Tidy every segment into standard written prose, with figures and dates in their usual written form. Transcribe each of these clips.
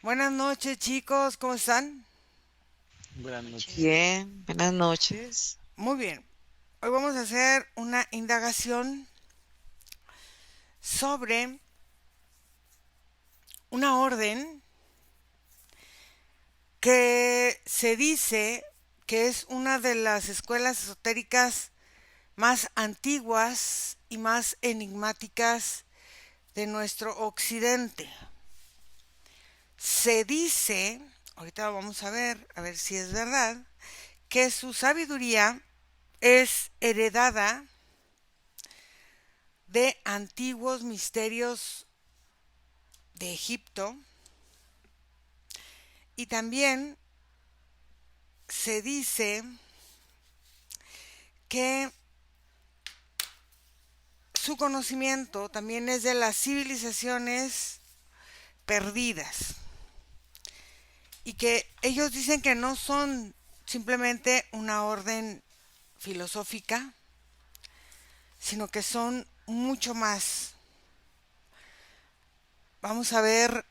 Buenas noches, chicos, ¿cómo están? Buenas noches. Bien, buenas noches. Muy bien. Hoy vamos a hacer una indagación sobre una orden que se dice que es una de las escuelas esotéricas más antiguas y más enigmáticas de nuestro occidente. Se dice, ahorita vamos a ver si es verdad, que su sabiduría es heredada de antiguos misterios de Egipto y también se dice que su conocimiento también es de las civilizaciones perdidas y que ellos dicen que no son simplemente una orden filosófica, sino que son mucho más. Vamos a ver,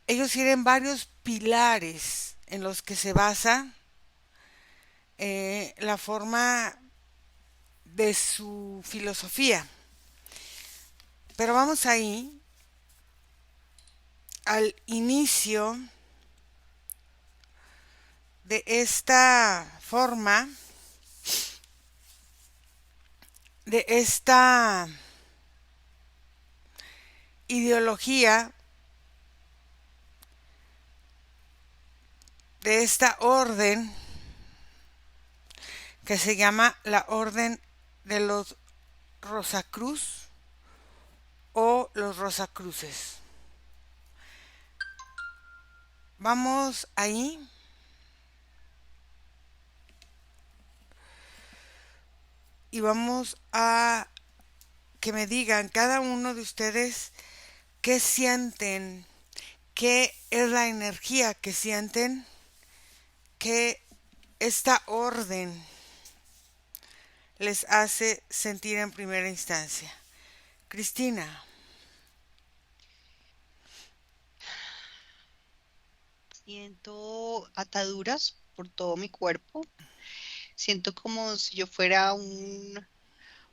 ellos tienen varios pilares en los que se basa la forma de su filosofía. Pero vamos ahí al inicio de esta forma, de esta ideología, de esta orden que se llama la Orden de los Rosacruz o los Rosacruces. Vamos ahí y vamos a que me digan cada uno de ustedes qué sienten, qué es la energía que sienten, que esta orden les hace sentir en primera instancia. Cristina. Siento ataduras por todo mi cuerpo. Siento como si yo fuera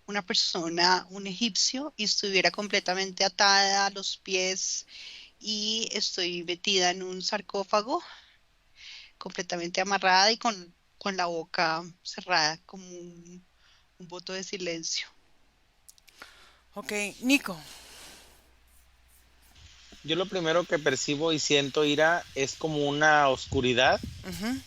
una persona, un egipcio, y estuviera completamente atada a los pies y estoy metida en un sarcófago, completamente amarrada y con la boca cerrada, como un voto de silencio. Ok, Nico. Yo lo primero que percibo y siento ira es como una oscuridad. Ujú.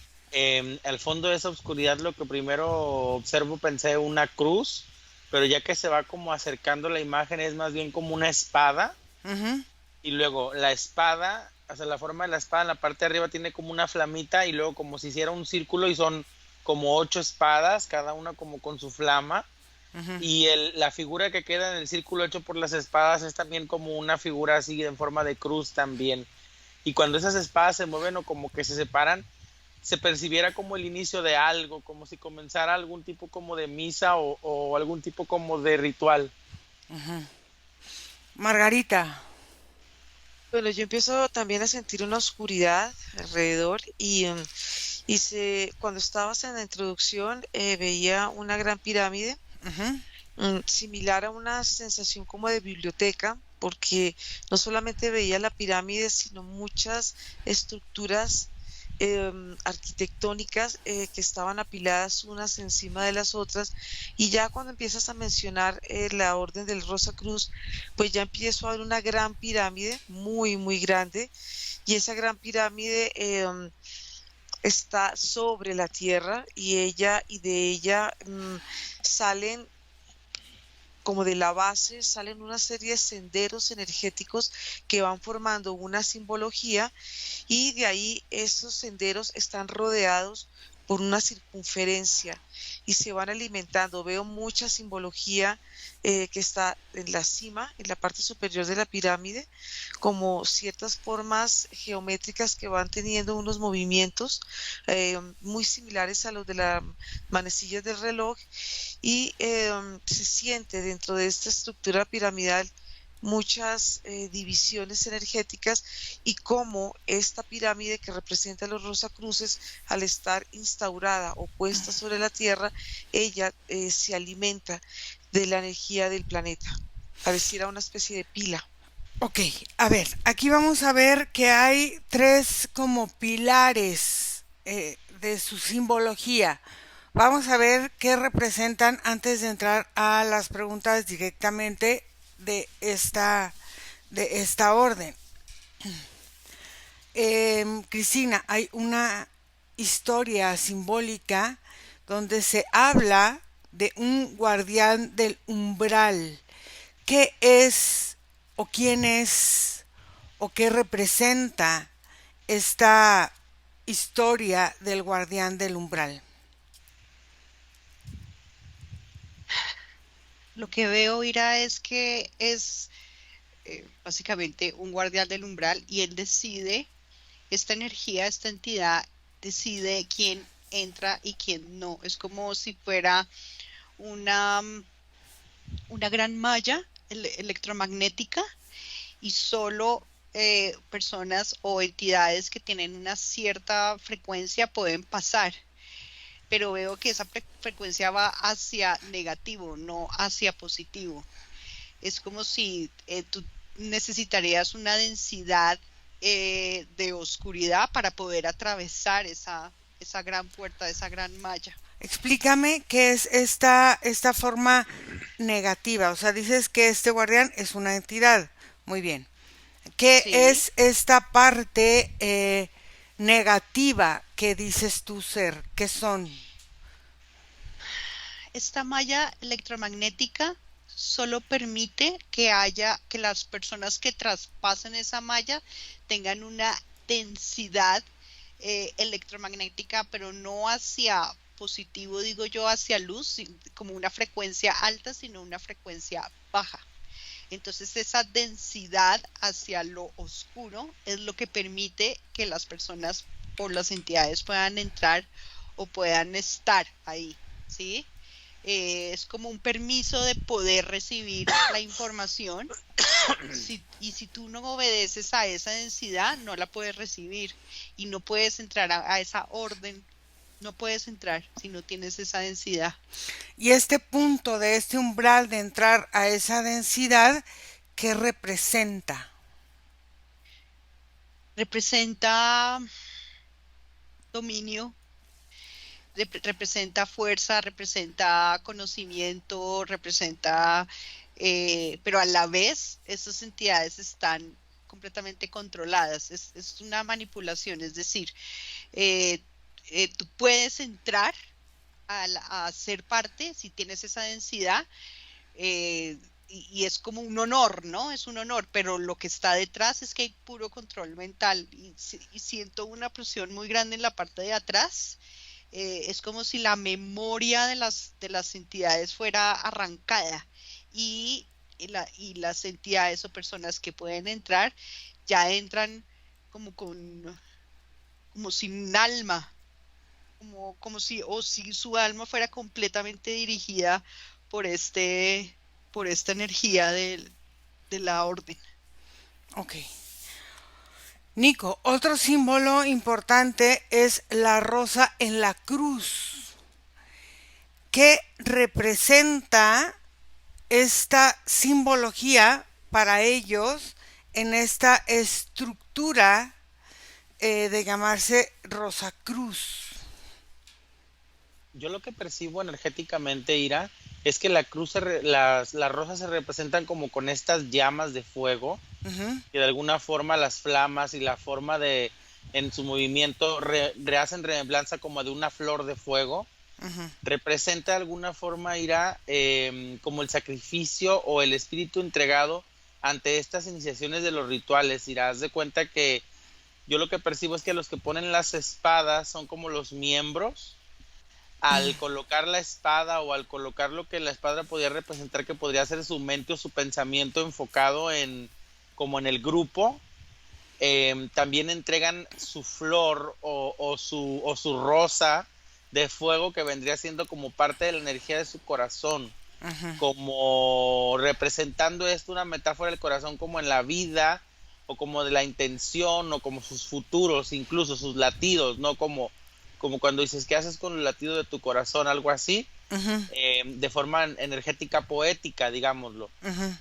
Al fondo de esa oscuridad lo que primero observo pensé una cruz, pero ya que se va como acercando la imagen es más bien como una espada Ujú. y luego la espada, o sea, la forma de la espada en la parte de arriba tiene como una flamita y luego como si hiciera un círculo y son como 8 espadas, cada una como con su flama. Ujú. Y la figura que queda en el círculo hecho por las espadas es también como una figura así en forma de cruz también. Y cuando esas espadas se mueven o como que se separan, se percibiera como el inicio de algo, como si comenzara algún tipo como de misa o algún tipo como de ritual. Margarita. Bueno, yo empiezo también a sentir una oscuridad alrededor cuando estabas en la introducción veía una gran pirámide, Ujú. similar a una sensación como de biblioteca, porque no solamente veía la pirámide, sino muchas estructuras arquitectónicas que estaban apiladas unas encima de las otras. Y ya cuando empiezas a mencionar la Orden del Rosa Cruz, pues ya empiezo a ver una gran pirámide, muy, muy grande, y esa gran pirámide está sobre la tierra y de ella salen como de la base, salen una serie de senderos energéticos que van formando una simbología, y de ahí esos senderos están rodeados por una circunferencia y se van alimentando. Veo mucha simbología que está en la cima, en la parte superior de la pirámide, como ciertas formas geométricas que van teniendo unos movimientos muy similares a los de las manecillas del reloj, y se siente dentro de esta estructura piramidal muchas divisiones energéticas y cómo esta pirámide que representa los Rosacruces, al estar instaurada o puesta sobre la Tierra, ella se alimenta de la energía del planeta. Pareciera una especie de pila. Ok, a ver, aquí vamos a ver que hay tres como pilares de su simbología. Vamos a ver qué representan antes de entrar a las preguntas directamente de esta orden. Cristina, hay una historia simbólica donde se habla de un guardián del umbral. ¿Qué es o quién es o qué representa esta historia del guardián del umbral? Lo que veo, Ira, es que es básicamente un guardián del umbral y él decide, esta energía, esta entidad decide quién entra y quién no. Es como si fuera una, una gran malla electromagnética y solo personas o entidades que tienen una cierta frecuencia pueden pasar. Pero veo que esa frecuencia va hacia negativo, no hacia positivo. Es como si tú necesitarías una densidad de oscuridad para poder atravesar esa gran puerta, esa gran malla. Explícame qué es esta forma negativa. O sea, dices que este guardián es una entidad. Muy bien. ¿Qué Sí, es esta parte negativa que dices tú ser? ¿Qué son? esta malla electromagnética solo permite que las personas que traspasen esa malla tengan una densidad electromagnética, pero no hacia positivo, digo yo, hacia luz, como una frecuencia alta, sino una frecuencia baja. Entonces esa densidad hacia lo oscuro es lo que permite que las personas o las entidades puedan entrar o puedan estar ahí, ¿sí? Es como un permiso de poder recibir la información y si tú no obedeces a esa densidad, no la puedes recibir y no puedes entrar a esa orden, no puedes entrar si no tienes esa densidad. Y este punto de este umbral de entrar a esa densidad, ¿qué representa? Representa dominio, representa fuerza, representa conocimiento, representa, pero a la vez esas entidades están completamente controladas, es una manipulación, es decir, eh, tú puedes entrar a ser parte si tienes esa densidad, eh, y es como un honor, ¿no? Es un honor, pero lo que está detrás es que hay puro control mental y siento una presión muy grande en la parte de atrás. Es como si la memoria de las entidades fuera arrancada y, y las entidades o personas que pueden entrar ya entran como como sin alma, como si, o si su alma fuera completamente dirigida por por esta energía de la orden. Ok. Nico, otro símbolo importante es la rosa en la cruz. ¿Qué representa esta simbología para ellos en esta estructura de llamarse Rosa Cruz? Yo lo que percibo energéticamente, Ira, es que las rosas se representan como con estas llamas de fuego, Ujú, que de alguna forma las flamas y la forma de, en su movimiento, rehacen remembranza como de una flor de fuego. ujú. Representa de alguna forma, Ira, como el sacrificio o el espíritu entregado ante estas iniciaciones de los rituales. Ira, haz de cuenta que yo lo que percibo es que los que ponen las espadas son como los miembros. Al colocar la espada o al colocar lo que la espada podía representar, que podría ser su mente o su pensamiento enfocado en como en el grupo, también entregan su flor o su rosa de fuego, que vendría siendo como parte de la energía de su corazón. como representando esto, una metáfora del corazón como en la vida, o como de la intención, o como sus futuros, incluso sus latidos, ¿no? Como cuando dices, ¿qué haces con el latido de tu corazón? Algo así, de forma energética poética, digámoslo.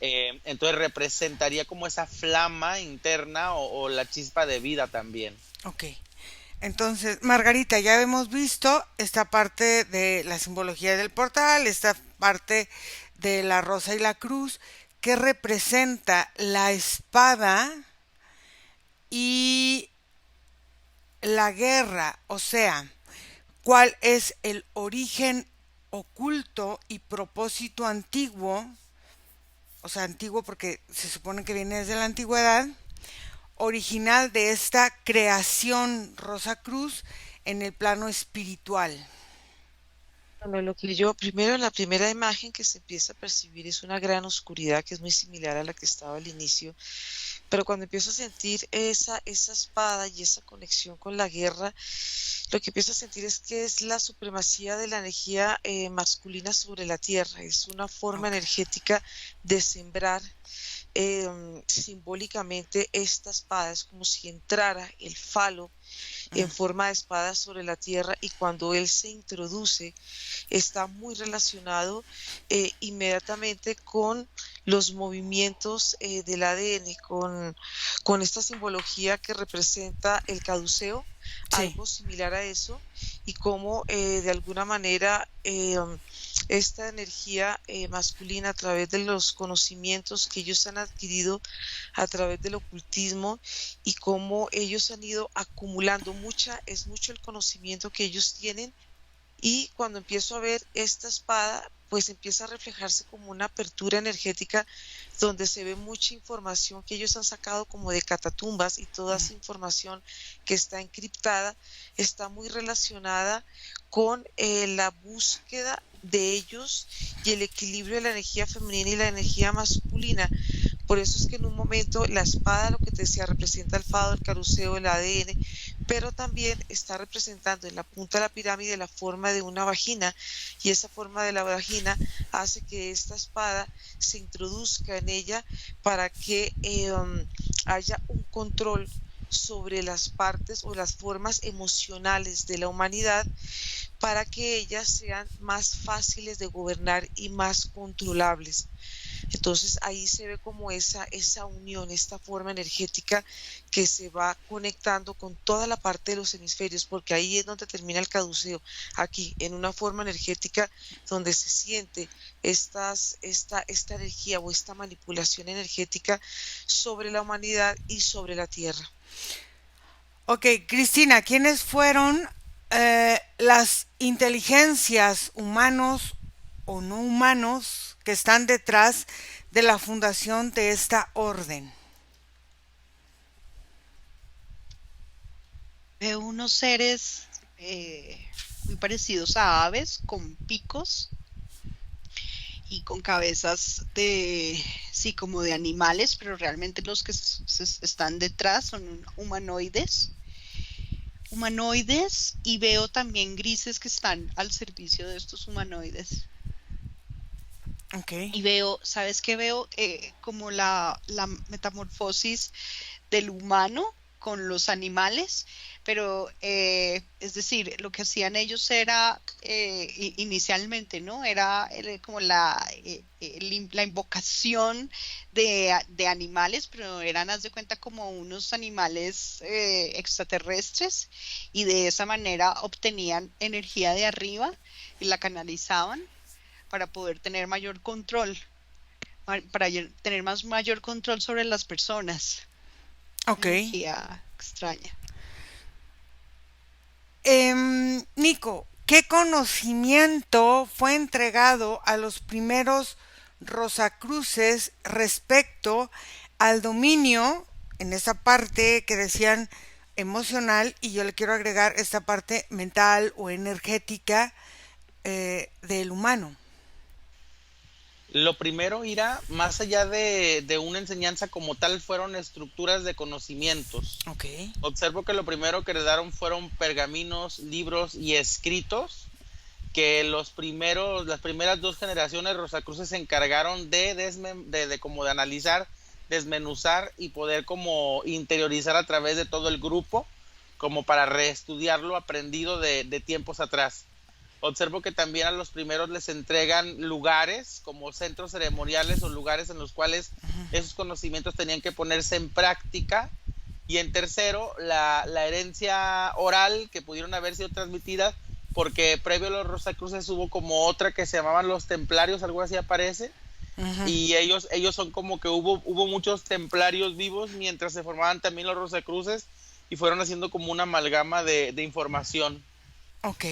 Entonces representaría como esa flama interna o la chispa de vida también. Ok. Entonces, Margarita, ya hemos visto esta parte de la simbología del portal, esta parte de la rosa y la cruz, que representa la espada y la guerra, o sea, cuál es el origen oculto y propósito antiguo, o sea, antiguo porque se supone que viene desde la antigüedad, original de esta creación Rosacruz en el plano espiritual. Bueno, lo que yo, primero, la primera imagen que se empieza a percibir es una gran oscuridad que es muy similar a la que estaba al inicio, pero cuando empiezo a sentir esa espada y esa conexión con la guerra, lo que empiezo a sentir es que es la supremacía de la energía masculina sobre la tierra, es una forma energética de sembrar. Simbólicamente esta espada es como si entrara el falo en forma de espada sobre la tierra, y cuando él se introduce está muy relacionado inmediatamente con los movimientos del ADN, con esta simbología que representa el caduceo, algo similar a eso, y cómo de alguna manera esta energía masculina, a través de los conocimientos que ellos han adquirido a través del ocultismo, y cómo ellos han ido acumulando es mucho el conocimiento que ellos tienen, y cuando empiezo a ver esta espada, pues empieza a reflejarse como una apertura energética donde se ve mucha información que ellos han sacado como de catatumbas, y toda esa información que está encriptada está muy relacionada con la búsqueda de ellos y el equilibrio de la energía femenina y la energía masculina. Por eso es que en un momento la espada, lo que te decía, representa el fado, el caduceo, el ADN, pero también está representando en la punta de la pirámide la forma de una vagina, y esa forma de la vagina hace que esta espada se introduzca en ella para que haya un control sobre las partes o las formas emocionales de la humanidad, para que ellas sean más fáciles de gobernar y más controlables. Entonces ahí se ve como esa unión, esta forma energética que se va conectando con toda la parte de los hemisferios, porque ahí es donde termina el caduceo, aquí en una forma energética donde se siente esta energía o esta manipulación energética sobre la humanidad y sobre la tierra. Ok, Cristina, ¿quiénes fueron las inteligencias humanos o no humanos que están detrás de la fundación de esta orden? Veo unos seres muy parecidos a aves, con picos y con cabezas como de animales, pero realmente los que están detrás son humanoides, y veo también grises que están al servicio de estos humanoides. Okay. Y veo, ¿sabes qué veo? Como la metamorfosis del humano con los animales, pero es decir, lo que hacían ellos era inicialmente, ¿no? Era como la invocación de animales, pero eran, haz de cuenta, como unos animales extraterrestres, y de esa manera obtenían energía de arriba y la canalizaban para poder tener mayor control, mayor control sobre las personas. Ok. Energía extraña. Nico, ¿qué conocimiento fue entregado a los primeros Rosacruces respecto al dominio, en esa parte que decían emocional, y yo le quiero agregar esta parte mental o energética del humano? Lo primero, Ira, más allá de una enseñanza como tal, fueron estructuras de conocimientos. Okay. Observo que lo primero que heredaron fueron pergaminos, libros y escritos que las primeras dos generaciones Rosacruces se encargaron de como de analizar, desmenuzar y poder como interiorizar a través de todo el grupo, como para reestudiar lo aprendido de tiempos atrás. Observo que también a los primeros les entregan lugares como centros ceremoniales o lugares en los cuales esos conocimientos tenían que ponerse en práctica. Y en tercero, la herencia oral que pudieron haber sido transmitidas, porque previo a los Rosacruces hubo como otra que se llamaban los templarios, algo así aparece, y ellos son como que hubo muchos templarios vivos mientras se formaban también los Rosacruces y fueron haciendo como una amalgama de información. Ok.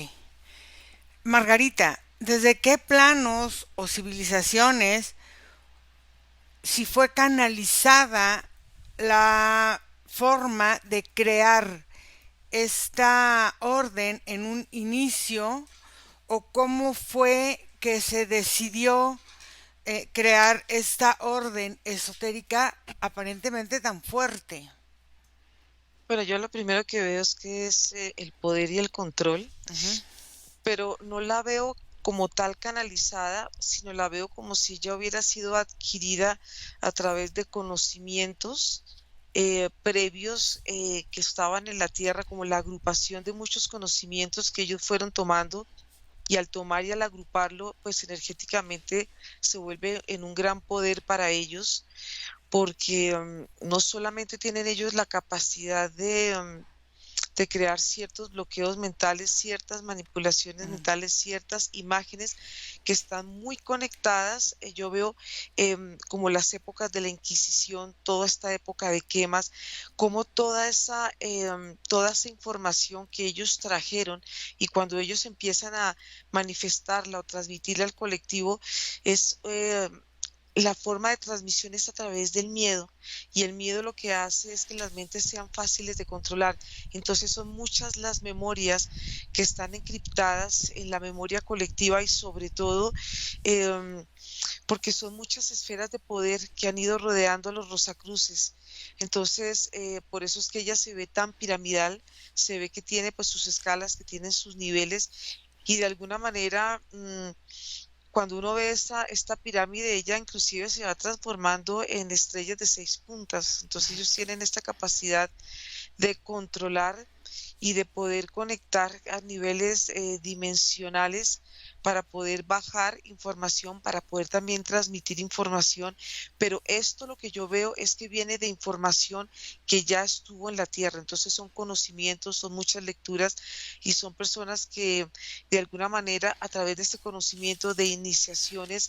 Margarita, ¿desde qué planos o civilizaciones si fue canalizada la forma de crear esta orden en un inicio o cómo fue que se decidió crear esta orden esotérica aparentemente tan fuerte? Bueno, yo lo primero que veo es que es el poder y el control, pero no la veo como tal canalizada, sino la veo como si ella hubiera sido adquirida a través de conocimientos previos que estaban en la tierra, como la agrupación de muchos conocimientos que ellos fueron tomando, y al tomar y al agruparlo, pues energéticamente se vuelve en un gran poder para ellos, porque no solamente tienen ellos la capacidad de crear ciertos bloqueos mentales, ciertas manipulaciones mentales, ciertas imágenes que están muy conectadas. Yo veo como las épocas de la Inquisición, toda esta época de quemas, como toda esa información que ellos trajeron, y cuando ellos empiezan a manifestarla o transmitirla al colectivo, es la forma de transmisión es a través del miedo, y el miedo lo que hace es que las mentes sean fáciles de controlar. Entonces son muchas las memorias que están encriptadas en la memoria colectiva, y sobre todo porque son muchas esferas de poder que han ido rodeando a los Rosacruces. Entonces por eso es que ella se ve tan piramidal, se ve que tiene pues sus escalas, que tienen sus niveles, y de alguna manera cuando uno ve esta pirámide, ella inclusive se va transformando en estrellas de 6 puntas. Entonces ellos tienen esta capacidad de controlar y de poder conectar a niveles dimensionales para poder bajar información, para poder también transmitir información. Pero esto lo que yo veo es que viene de información que ya estuvo en la Tierra. Entonces son conocimientos, son muchas lecturas, y son personas que de alguna manera a través de este conocimiento de iniciaciones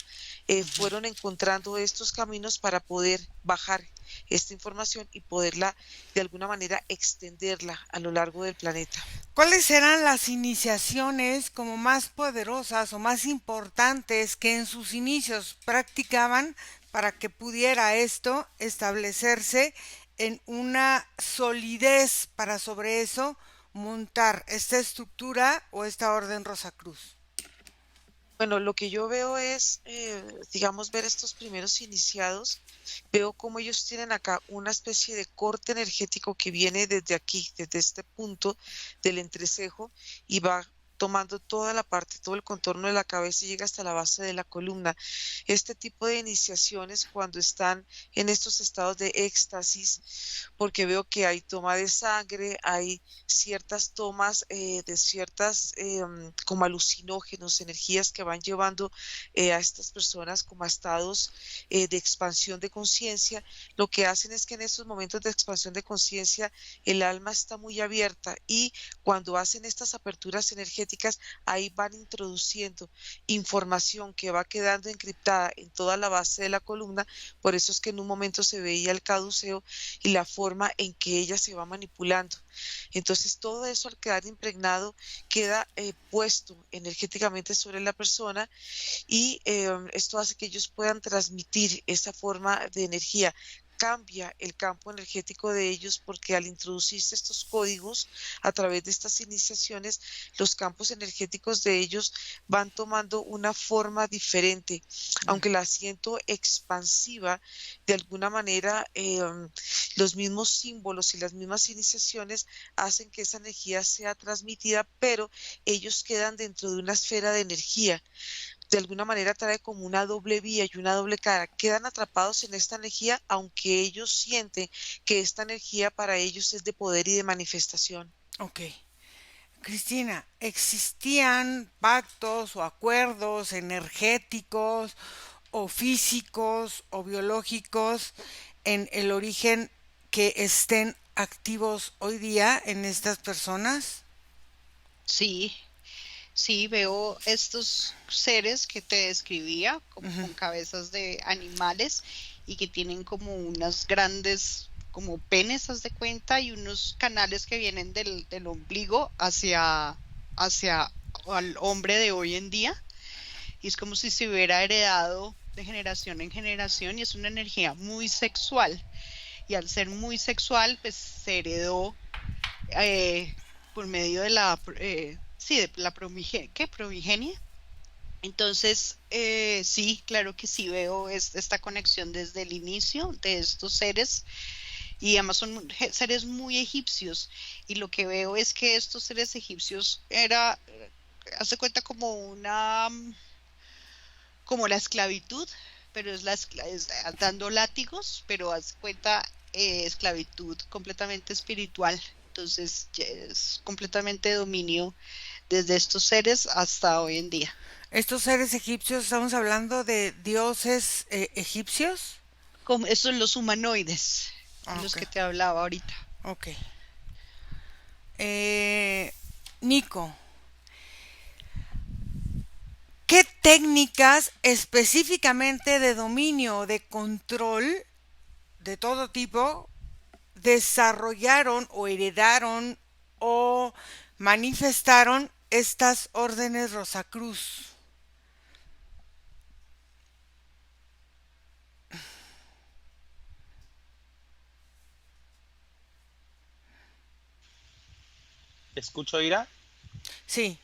fueron encontrando estos caminos para poder bajar esta información y poderla de alguna manera extenderla a lo largo del planeta. ¿Cuáles eran las iniciaciones como más poderosas o más importantes que en sus inicios practicaban para que pudiera esto establecerse en una solidez para sobre eso montar esta estructura o esta orden Rosacruz? Bueno, lo que yo veo es, digamos, ver estos primeros iniciados. Veo cómo ellos tienen acá una especie de corte energético que viene desde aquí, desde este punto del entrecejo, y va tomando toda la parte, todo el contorno de la cabeza, y llega hasta la base de la columna. Este tipo de iniciaciones, cuando están en estos estados de éxtasis, porque veo que hay toma de sangre, hay ciertas tomas de ciertas como alucinógenos, energías que van llevando a estas personas como a estados de expansión de conciencia. Lo que hacen es que en estos momentos de expansión de conciencia el alma está muy abierta, y cuando hacen estas aperturas energéticas, ahí van introduciendo información que va quedando encriptada en toda la base de la columna. Por eso es que en un momento se veía el caduceo y la forma en que ella se va manipulando. Entonces todo eso, al quedar impregnado, queda puesto energéticamente sobre la persona, y esto hace que ellos puedan transmitir esa forma de energía. cambia el campo energético de ellos, porque al introducirse estos códigos a través de estas iniciaciones, los campos energéticos de ellos van tomando una forma diferente, aunque la siento expansiva. De alguna manera, los mismos símbolos y las mismas iniciaciones hacen que esa energía sea transmitida, pero ellos quedan dentro de una esfera de energía. De alguna manera trae como una doble vía y una doble cara. Quedan atrapados en esta energía, aunque ellos sienten que esta energía para ellos es de poder y de manifestación. Ok. Cristina, ¿existían pactos o acuerdos energéticos o físicos o biológicos en el origen que estén activos hoy día en estas personas? Sí, sí, veo estos seres que te describía, como Ujú. con cabezas de animales y que tienen como unas grandes, como penes, haz de cuenta, y unos canales que vienen del ombligo hacia al hombre de hoy en día. Y es como si se hubiera heredado de generación en generación y es una energía muy sexual. Y al ser muy sexual, pues se heredó eh, por medio de sí, de la promigenia. Entonces, sí, claro que sí veo esta conexión desde el inicio de estos seres y además son seres muy egipcios y lo que veo es que estos seres egipcios hace cuenta como como la esclavitud, pero es dando látigos, pero hace cuenta esclavitud completamente espiritual. Entonces, es completamente dominio desde estos seres hasta hoy en día. Estos seres egipcios, estamos hablando de dioses egipcios. Como estos son los humanoides, de Ah, los ok, que te hablaba ahorita. ok. Eh, Nico, ¿qué técnicas específicamente de dominio, de control de todo tipo desarrollaron o heredaron o manifestaron estas órdenes Rosacruz? Escucho, Ira. Sí,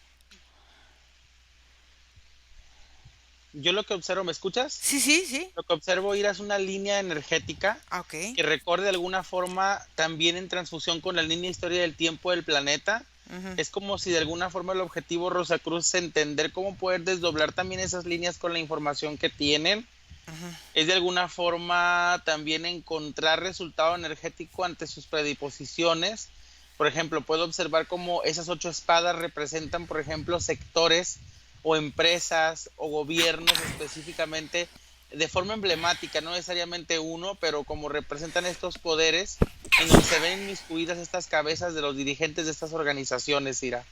Yo lo que observo, ¿me escuchas? sí, sí, sí. Lo que observo, Ira, es una línea energética Ah, ok. que recorre de alguna forma también en transfusión con la línea de historia del tiempo del planeta. Ujú, Es como si de alguna forma el objetivo Rosacruz es entender cómo poder desdoblar también esas líneas con la información que tienen. ujú. Es de alguna forma también encontrar resultado energético ante sus predisposiciones. Por ejemplo, puedo observar cómo esas 8 espadas representan, por ejemplo, sectores o empresas o gobiernos específicamente de forma emblemática, no necesariamente uno, pero como representan estos poderes en donde se ven inmiscuidas estas cabezas de los dirigentes de estas organizaciones, Ira.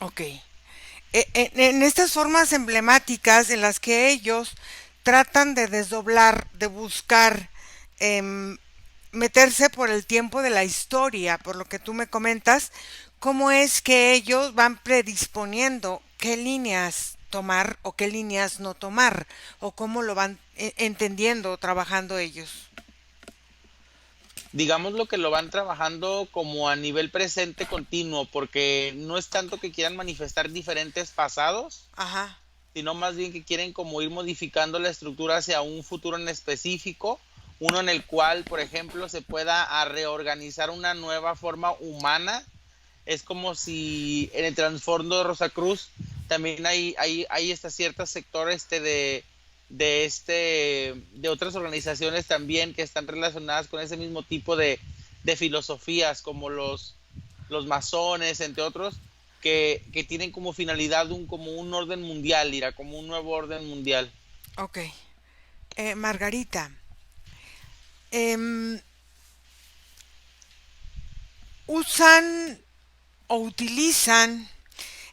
Ok. En estas formas emblemáticas en las que ellos tratan de desdoblar, de buscar em, meterse por el tiempo de la historia, por lo que tú me comentas, cómo es que ellos van predisponiendo qué líneas tomar o qué líneas no tomar, o cómo lo van entendiendo, trabajando ellos. Digamos lo que lo van trabajando como a nivel presente continuo, porque no es tanto que quieran manifestar diferentes pasados, Ajá. sino más bien que quieren como ir modificando la estructura hacia un futuro en específico, uno en el cual, por ejemplo, se pueda reorganizar una nueva forma humana. Es como si en el trasfondo de Rosacruz también hay este cierto sector de otras organizaciones también que están relacionadas con ese mismo tipo de filosofías, como los masones, entre otros, que tienen como finalidad como un orden mundial, Ira, como un nuevo orden mundial. Ok. Margarita, em, usan o utilizan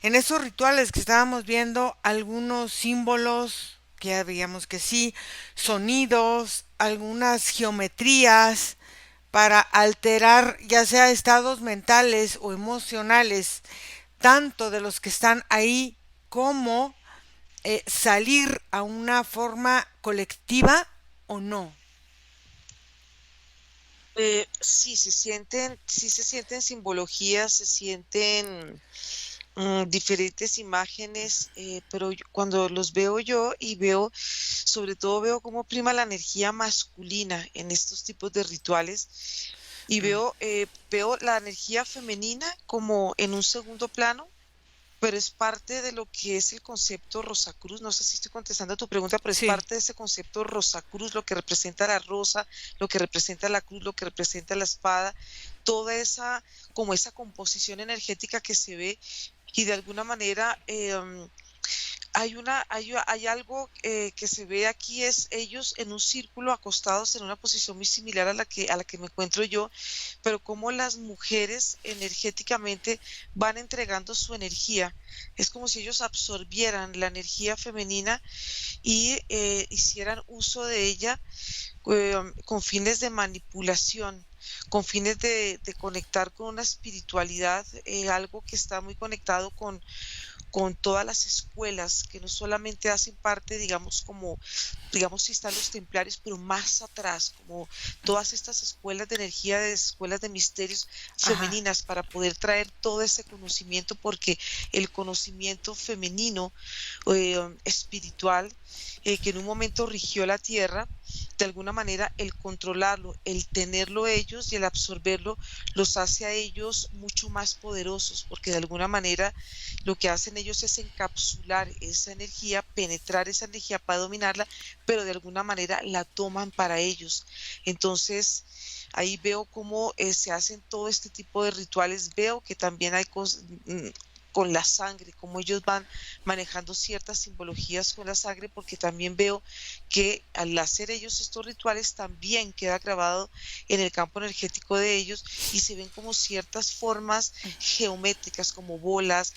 en esos rituales que estábamos viendo algunos símbolos, que ya veíamos que sí, sonidos, algunas geometrías para alterar ya sea estados mentales o emocionales, tanto de los que están ahí como salir a una forma colectiva o no. Sí se sienten simbologías, se sienten diferentes imágenes, pero cuando los veo yo y veo, sobre todo veo cómo prima la energía masculina en estos tipos de rituales y Mm, veo la energía femenina como en un segundo plano, pero es parte de lo que es el concepto Rosacruz. No sé si estoy contestando a tu pregunta, pero es sí, parte de ese concepto Rosacruz, lo que representa la rosa, lo que representa la cruz, lo que representa la espada, toda esa, como esa composición energética que se ve y de alguna manera hay algo que se ve aquí, es ellos en un círculo acostados en una posición muy similar a la que me encuentro yo, pero como las mujeres energéticamente van entregando su energía. Es como si ellos absorbieran la energía femenina y hicieran uso de ella con fines de manipulación, con fines de conectar con una espiritualidad, algo que está muy conectado con todas las escuelas que no solamente hacen parte, digamos, como, digamos, si están los templarios, pero más atrás, como todas estas escuelas de energía, de escuelas de misterios ajá, femeninas, para poder traer todo ese conocimiento, porque el conocimiento femenino, espiritual, que en un momento rigió la tierra, de alguna manera el controlarlo, el tenerlo ellos y el absorberlo los hace a ellos mucho más poderosos, porque de alguna manera lo que hacen ellos es encapsular esa energía, penetrar esa energía para dominarla, pero de alguna manera la toman para ellos. Entonces, ahí veo cómo se hacen todo este tipo de rituales. Veo que también hay cosas con la sangre, cómo ellos van manejando ciertas simbologías con la sangre, porque también veo que al hacer ellos estos rituales también queda grabado en el campo energético de ellos y se ven como ciertas formas geométricas, como bolas,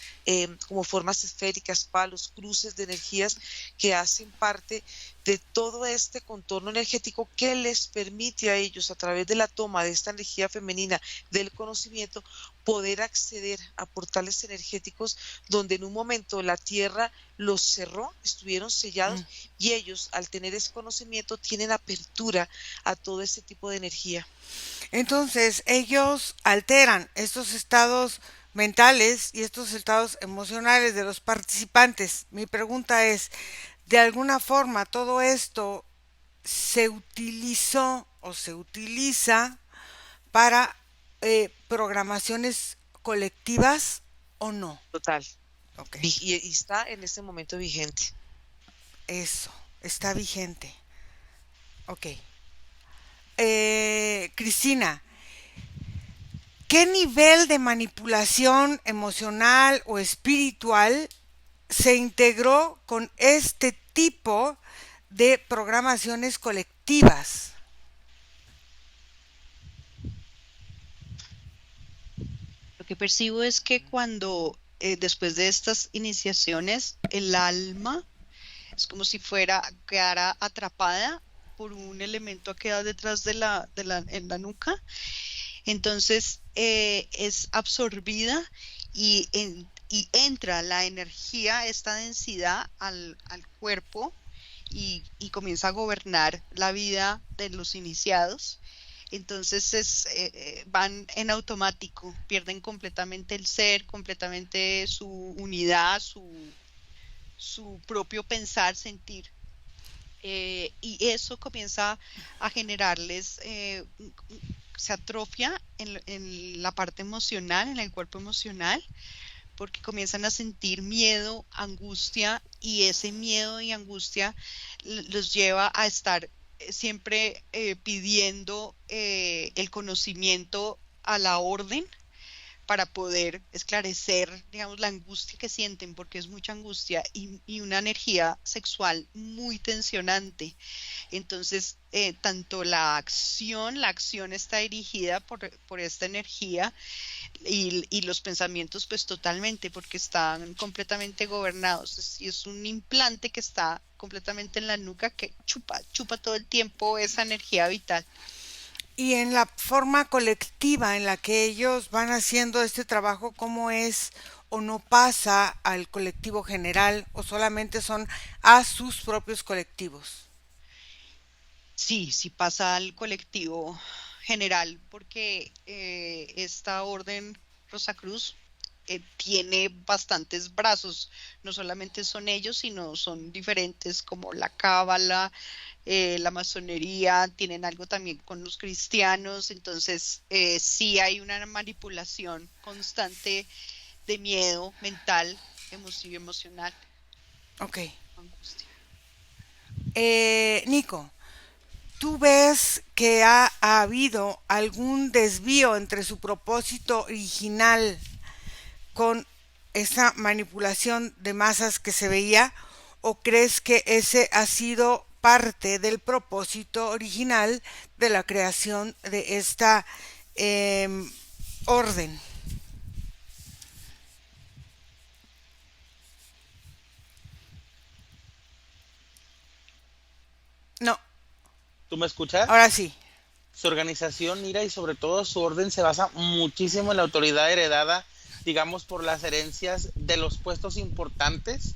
como formas esféricas, palos, cruces de energías que hacen parte de todo este contorno energético que les permite a ellos, a través de la toma de esta energía femenina del conocimiento, poder acceder a portales energéticos donde en un momento la tierra los cerró, estuvieron mm. sellados y ellos, al tener ese conocimiento, tienen apertura a todo ese tipo de energía. Entonces, ellos alteran estos estados mentales y estos estados emocionales de los participantes. Mi pregunta es, ¿de alguna forma todo esto se utilizó o se utiliza para programaciones colectivas o no? Total. Ok, Y está en este momento vigente. eso, está vigente. Ok. Cristina, ¿qué nivel de manipulación emocional o espiritual se integró con este tipo de programaciones colectivas? Lo que percibo es que cuando después de estas iniciaciones, el alma es como si quedara atrapada por un elemento que queda detrás en la nuca. Entonces es absorbida y entra la energía, esta densidad al cuerpo y comienza a gobernar la vida de los iniciados. Entonces van en automático, pierden completamente el ser, completamente su unidad, su propio pensar, sentir. Y eso comienza a generarles, se atrofia en la parte emocional, en el cuerpo emocional, porque comienzan a sentir miedo, angustia, y ese miedo y angustia los lleva a estar siempre pidiendo el conocimiento a la orden para poder esclarecer, digamos, la angustia que sienten, porque es mucha angustia y una energía sexual muy tensionante. Entonces, tanto la acción está dirigida por esta energía y los pensamientos, pues totalmente, porque están completamente gobernados. Y es un implante que está completamente en la nuca que chupa todo el tiempo esa energía vital. Y en la forma colectiva en la que ellos van haciendo este trabajo, ¿cómo es o no pasa al colectivo general o solamente son a sus propios colectivos? Sí, sí pasa al colectivo general, porque esta orden Rosacruz tiene bastantes brazos, no solamente son ellos, sino son diferentes como la cábala, la masonería, tienen algo también con los cristianos, entonces sí hay una manipulación constante de miedo mental, emocional. Ok. Angustia. Nico, ¿tú ves que ha habido algún desvío entre su propósito original con esa manipulación de masas que se veía? ¿O crees que ese ha sido parte del propósito original de la creación de esta orden? No, ¿Tú me escuchas? ahora sí. Su organización, mira, y sobre todo su orden se basa muchísimo en la autoridad heredada, digamos, por las herencias de los puestos importantes.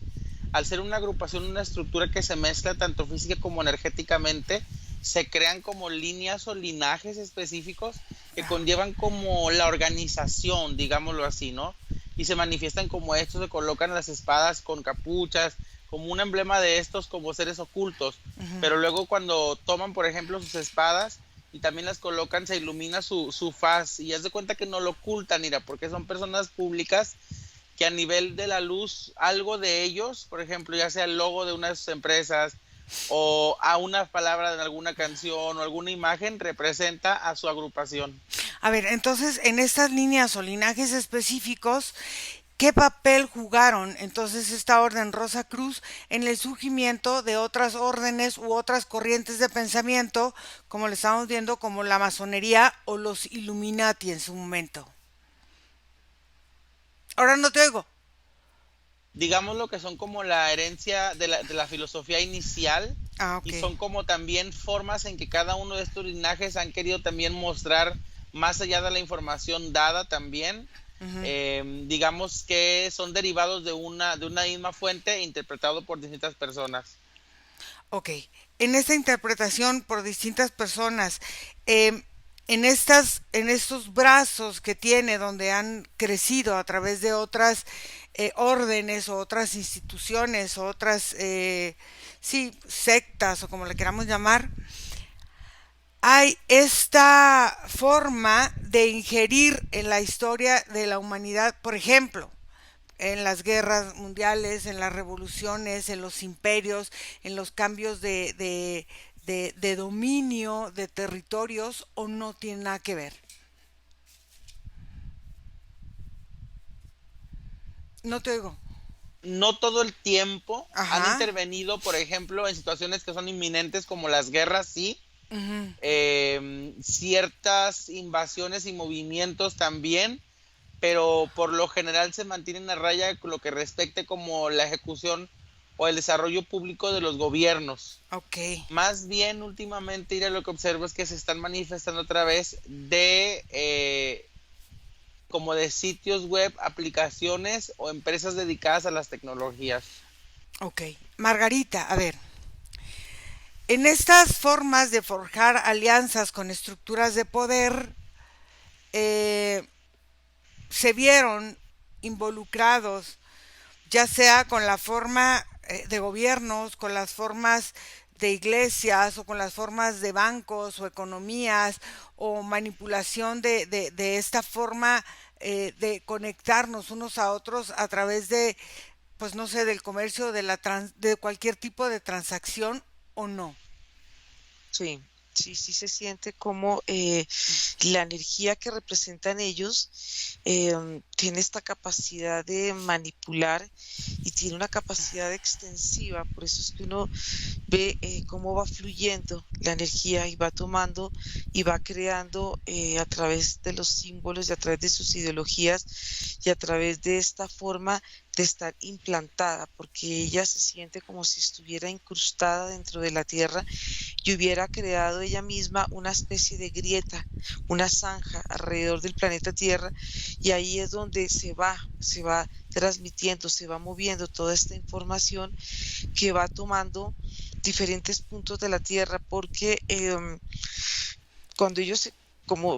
Al ser una agrupación, una estructura que se mezcla tanto física como energéticamente, se crean como líneas o linajes específicos que conllevan como la organización, digámoslo así, ¿no? Y se manifiestan como estos, se colocan las espadas con capuchas, como un emblema de estos como seres ocultos. Pero luego cuando toman, por ejemplo, sus espadas y también las colocan, se ilumina su faz y haz de cuenta que no lo ocultan, mira, porque son personas públicas que a nivel de la luz, algo de ellos, por ejemplo, ya sea el logo de unas empresas o a una palabra de alguna canción o alguna imagen, representa a su agrupación. A ver, entonces en estas líneas o linajes específicos, ¿qué papel jugaron entonces esta orden Rosacruz en el surgimiento de otras órdenes u otras corrientes de pensamiento, como le estamos viendo, como la masonería o los Illuminati en su momento? Ahora no te oigo. Digamos lo que son como la herencia de la filosofía inicial, Ah, y ok. son como también formas en que cada uno de estos linajes han querido también mostrar más allá de la información dada también. Digamos que son derivados de una misma fuente interpretado por distintas personas. Ok. En esta interpretación por distintas personas, en estos brazos que tiene, donde han crecido a través de otras órdenes o otras instituciones o otras, sí, sectas o como le queramos llamar, hay esta forma de ingerir en la historia de la humanidad, por ejemplo, en las guerras mundiales, en las revoluciones, en los imperios, en los cambios de dominio de territorios, o no tiene nada que ver. No te oigo. No todo el tiempo han Ajá. intervenido, por ejemplo, en situaciones que son inminentes como las guerras, sí. Ujú. Ciertas invasiones y movimientos también, pero por lo general se mantienen a raya con lo que respecte como la ejecución o el desarrollo público de los gobiernos. Ok. Más bien últimamente, Ira, lo que observo es que se están manifestando otra vez como de sitios web, aplicaciones o empresas dedicadas a las tecnologías. Ok. Margarita, a ver. En estas formas de forjar alianzas con estructuras de poder, eh, se vieron involucrados, ya sea con la forma de gobiernos, con las formas de iglesias o con las formas de bancos o economías o manipulación de esta forma de conectarnos unos a otros a través de, pues no sé, del comercio, de cualquier tipo de transacción, o no. Sí, sí se siente como la energía que representan ellos tiene esta capacidad de manipular y tiene una capacidad extensiva, por eso es que uno ve cómo va fluyendo la energía y va tomando y va creando a través de los símbolos y a través de sus ideologías y a través de esta forma de estar implantada, porque ella se siente como si estuviera incrustada dentro de la tierra y hubiera creado ella misma una especie de grieta, una zanja alrededor del planeta Tierra, y ahí es donde se va transmitiendo, se va moviendo toda esta información que va tomando diferentes puntos de la Tierra, porque cuando ellos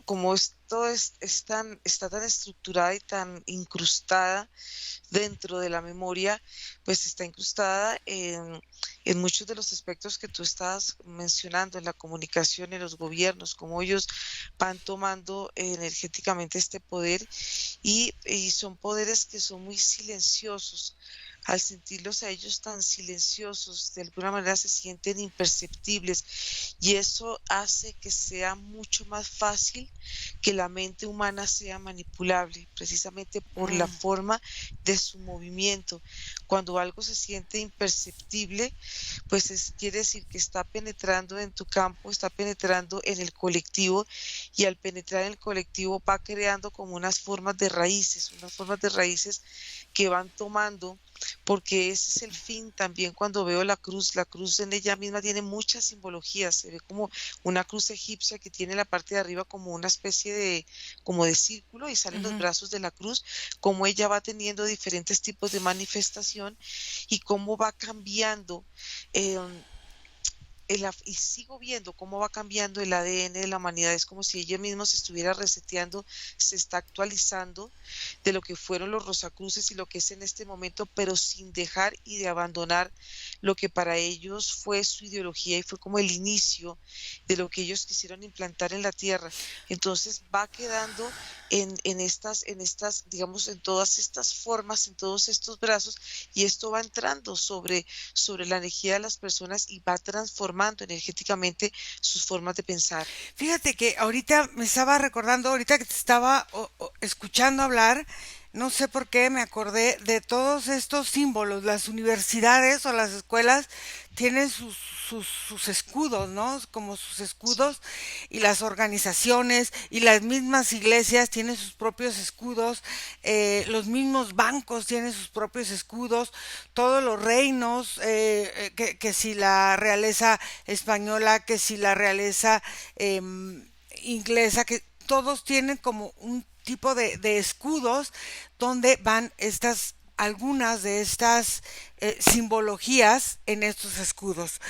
como esto está tan estructurada y tan incrustada dentro de la memoria, pues está incrustada en muchos de los aspectos que tú estás mencionando, en la comunicación, en los gobiernos, cómo ellos van tomando energéticamente este poder y son poderes que son muy silenciosos. Al sentirlos a ellos tan silenciosos, de alguna manera se sienten imperceptibles y eso hace que sea mucho más fácil que la mente humana sea manipulable, precisamente por la forma de su movimiento. Cuando algo se siente imperceptible, pues quiere decir que está penetrando en tu campo, está penetrando en el colectivo y al penetrar en el colectivo va creando como unas formas de raíces que van tomando, porque ese es el fin también. Cuando veo la cruz en ella misma tiene muchas simbologías, se ve como una cruz egipcia que tiene la parte de arriba como una especie de como de círculo y salen los brazos de la cruz, como ella va teniendo diferentes tipos de manifestación y cómo va cambiando y sigo viendo cómo va cambiando el ADN de la humanidad. Es como si ella misma se estuviera reseteando, se está actualizando de lo que fueron los Rosacruces y lo que es en este momento, pero sin dejar y de abandonar lo que para ellos fue su ideología y fue como el inicio de lo que ellos quisieron implantar en la tierra. Entonces va quedando en estas, digamos, en todas estas formas, en todos estos brazos, y esto va entrando sobre la energía de las personas y va transformando energéticamente sus formas de pensar. Fíjate que ahorita me estaba recordando, ahorita que te estaba escuchando hablar, no sé por qué me acordé de todos estos símbolos. Las universidades o las escuelas tienen sus escudos, ¿no? Como sus escudos, y las organizaciones y las mismas iglesias tienen sus propios escudos, los mismos bancos tienen sus propios escudos, todos los reinos, que si la realeza española, que si la realeza inglesa, que todos tienen como un tipo de escudos donde van algunas de estas simbologías en estos escudos.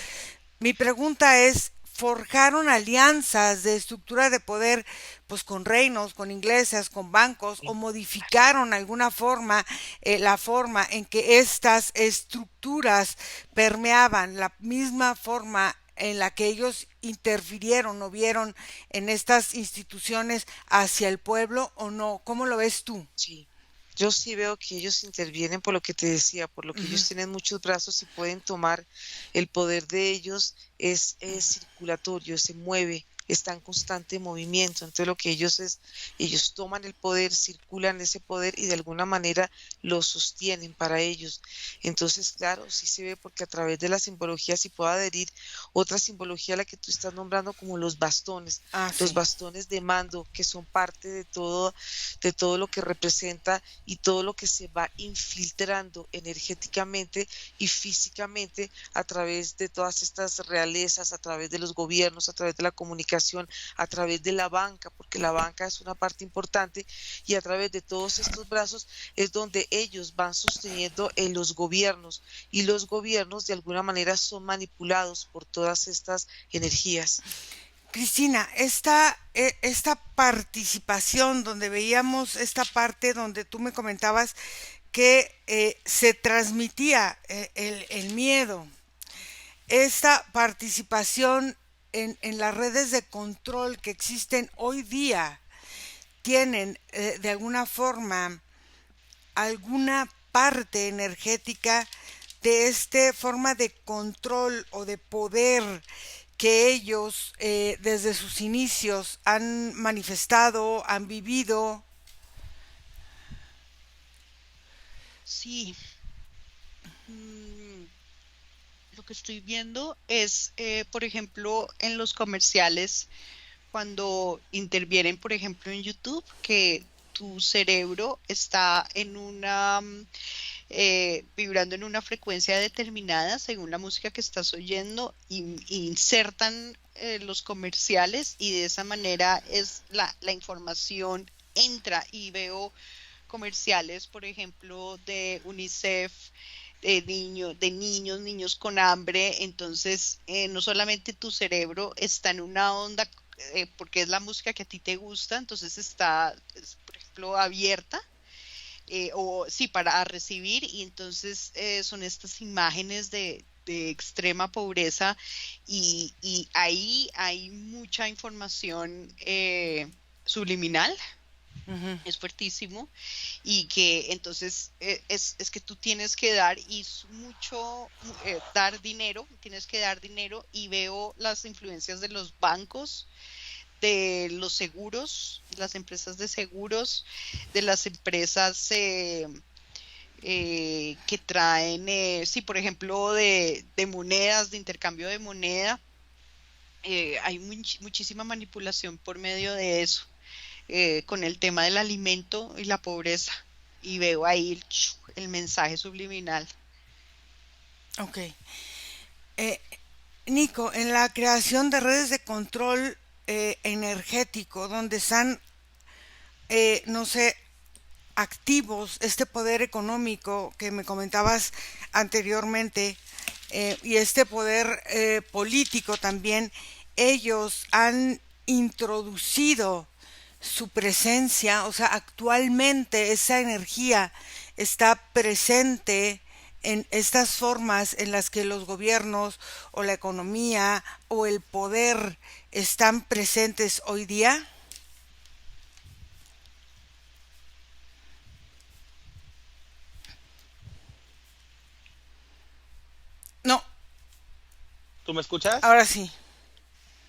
Mi pregunta es, ¿forjaron alianzas de estructura de poder pues con reinos, con iglesias, con bancos, o modificaron alguna forma la forma en que estas estructuras permeaban la misma forma en la que ellos interfirieron o vieron en estas instituciones hacia el pueblo, o no? ¿Cómo lo ves tú? Sí. Yo sí veo que ellos intervienen por lo que te decía, por lo que ellos tienen muchos brazos y pueden tomar el poder de ellos, es circulatorio, se mueve, está en constante movimiento. Entonces lo que ellos toman el poder, circulan ese poder y de alguna manera lo sostienen para ellos. Entonces, claro, sí se ve, porque a través de la simbología sí puedo adherir otra simbología a la que tú estás nombrando, como los bastones, los bastones de mando, que son parte de todo lo que representa y todo lo que se va infiltrando energéticamente y físicamente a través de todas estas realezas, a través de los gobiernos, a través de la comunicación, a través de la banca, porque la banca es una parte importante, y a través de todos estos brazos es donde ellos van sosteniendo los gobiernos, y los gobiernos de alguna manera son manipulados por todas estas energías. Cristina, esta participación donde veíamos esta parte donde tú me comentabas que se transmitía el miedo, esta participación en las redes de control que existen hoy día, tienen de alguna forma alguna parte energética de esta forma de control o de poder que ellos desde sus inicios han manifestado, han vivido. Sí. Lo que estoy viendo es, por ejemplo, en los comerciales, cuando intervienen, por ejemplo, en YouTube, que tu cerebro está en vibrando en una frecuencia determinada según la música que estás oyendo, y insertan los comerciales, y de esa manera es la información entra. Y veo comerciales, por ejemplo, de UNICEF, niños con hambre. Entonces no solamente tu cerebro está en una onda porque es la música que a ti te gusta, entonces está, por ejemplo, abierta, o sí, para recibir, y entonces son estas imágenes de extrema pobreza, y ahí hay mucha información subliminal, es fuertísimo, y que entonces es que tú tienes que dar, y es mucho dar dinero, tienes que dar dinero, y veo las influencias de los bancos, de los seguros, las empresas de seguros, de las empresas que traen, sí, por ejemplo, de monedas, de intercambio de moneda. Hay muchísima manipulación por medio de eso, con el tema del alimento y la pobreza. Y veo ahí el mensaje subliminal. Ok. Nico, en la creación de redes de control energético, donde están, no sé, activos este poder económico que me comentabas anteriormente, y este poder político también, ellos han introducido su presencia, o sea, actualmente esa energía está presente en estas formas en las que los gobiernos o la economía o el poder están presentes hoy día. No, ¿Tú me escuchas? ahora sí.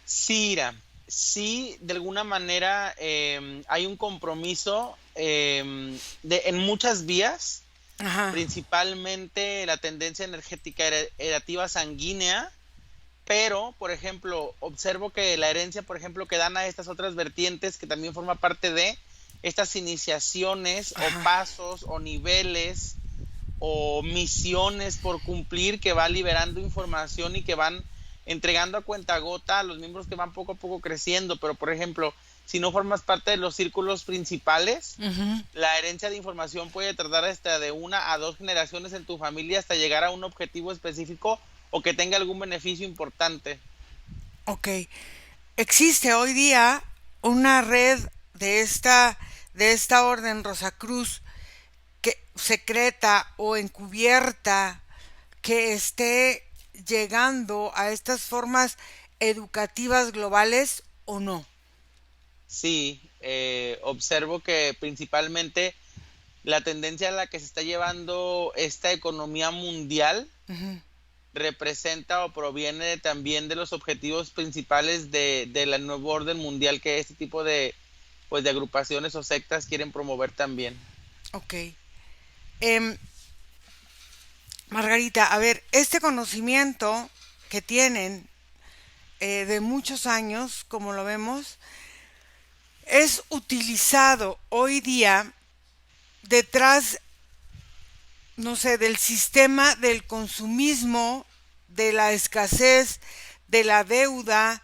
Sí, Ira, sí, de alguna manera hay un compromiso en muchas vías, Ajá. principalmente la tendencia energética heredativa sanguínea, pero, por ejemplo, observo que la herencia, por ejemplo, que dan a estas otras vertientes, que también forma parte de estas iniciaciones o Ajá. pasos o niveles o misiones por cumplir, que va liberando información y que van entregando a cuentagota a los miembros que van poco a poco creciendo. Pero, por ejemplo, si no formas parte de los círculos principales, Ujú. la herencia de información puede tardar hasta de 1 a 2 generaciones en tu familia hasta llegar a un objetivo específico o que tenga algún beneficio importante. Ok. Existe hoy día una red de esta orden Rosacruz, que secreta o encubierta, que esté llegando a estas formas educativas globales o no. Sí, observo que principalmente la tendencia a la que se está llevando esta economía mundial Ujú. representa o proviene también de los objetivos principales de la nuevo orden mundial que este tipo de, pues, de agrupaciones o sectas quieren promover también. Ok. Em, Margarita, a ver, este conocimiento que tienen de muchos años, como lo vemos, es utilizado hoy día detrás, no sé, del sistema del consumismo, de la escasez, de la deuda,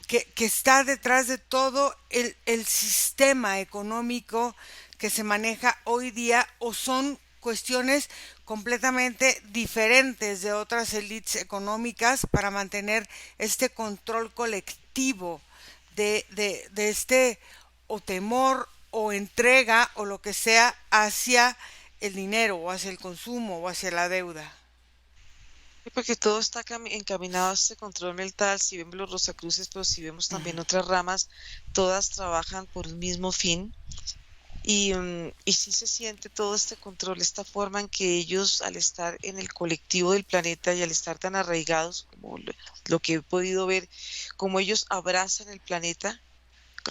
que está detrás de todo el sistema económico que se maneja hoy día, o son cuestiones completamente diferentes de otras élites económicas para mantener este control colectivo de este o temor o entrega o lo que sea hacia el dinero o hacia el consumo o hacia la deuda. Sí, porque todo está encaminado a este control mental. Si vemos los Rosacruces, pero si vemos también otras ramas, todas trabajan por un mismo fin. Y sí se siente todo este control, esta forma en que ellos, al estar en el colectivo del planeta y al estar tan arraigados, como lo que he podido ver, como ellos abrazan el planeta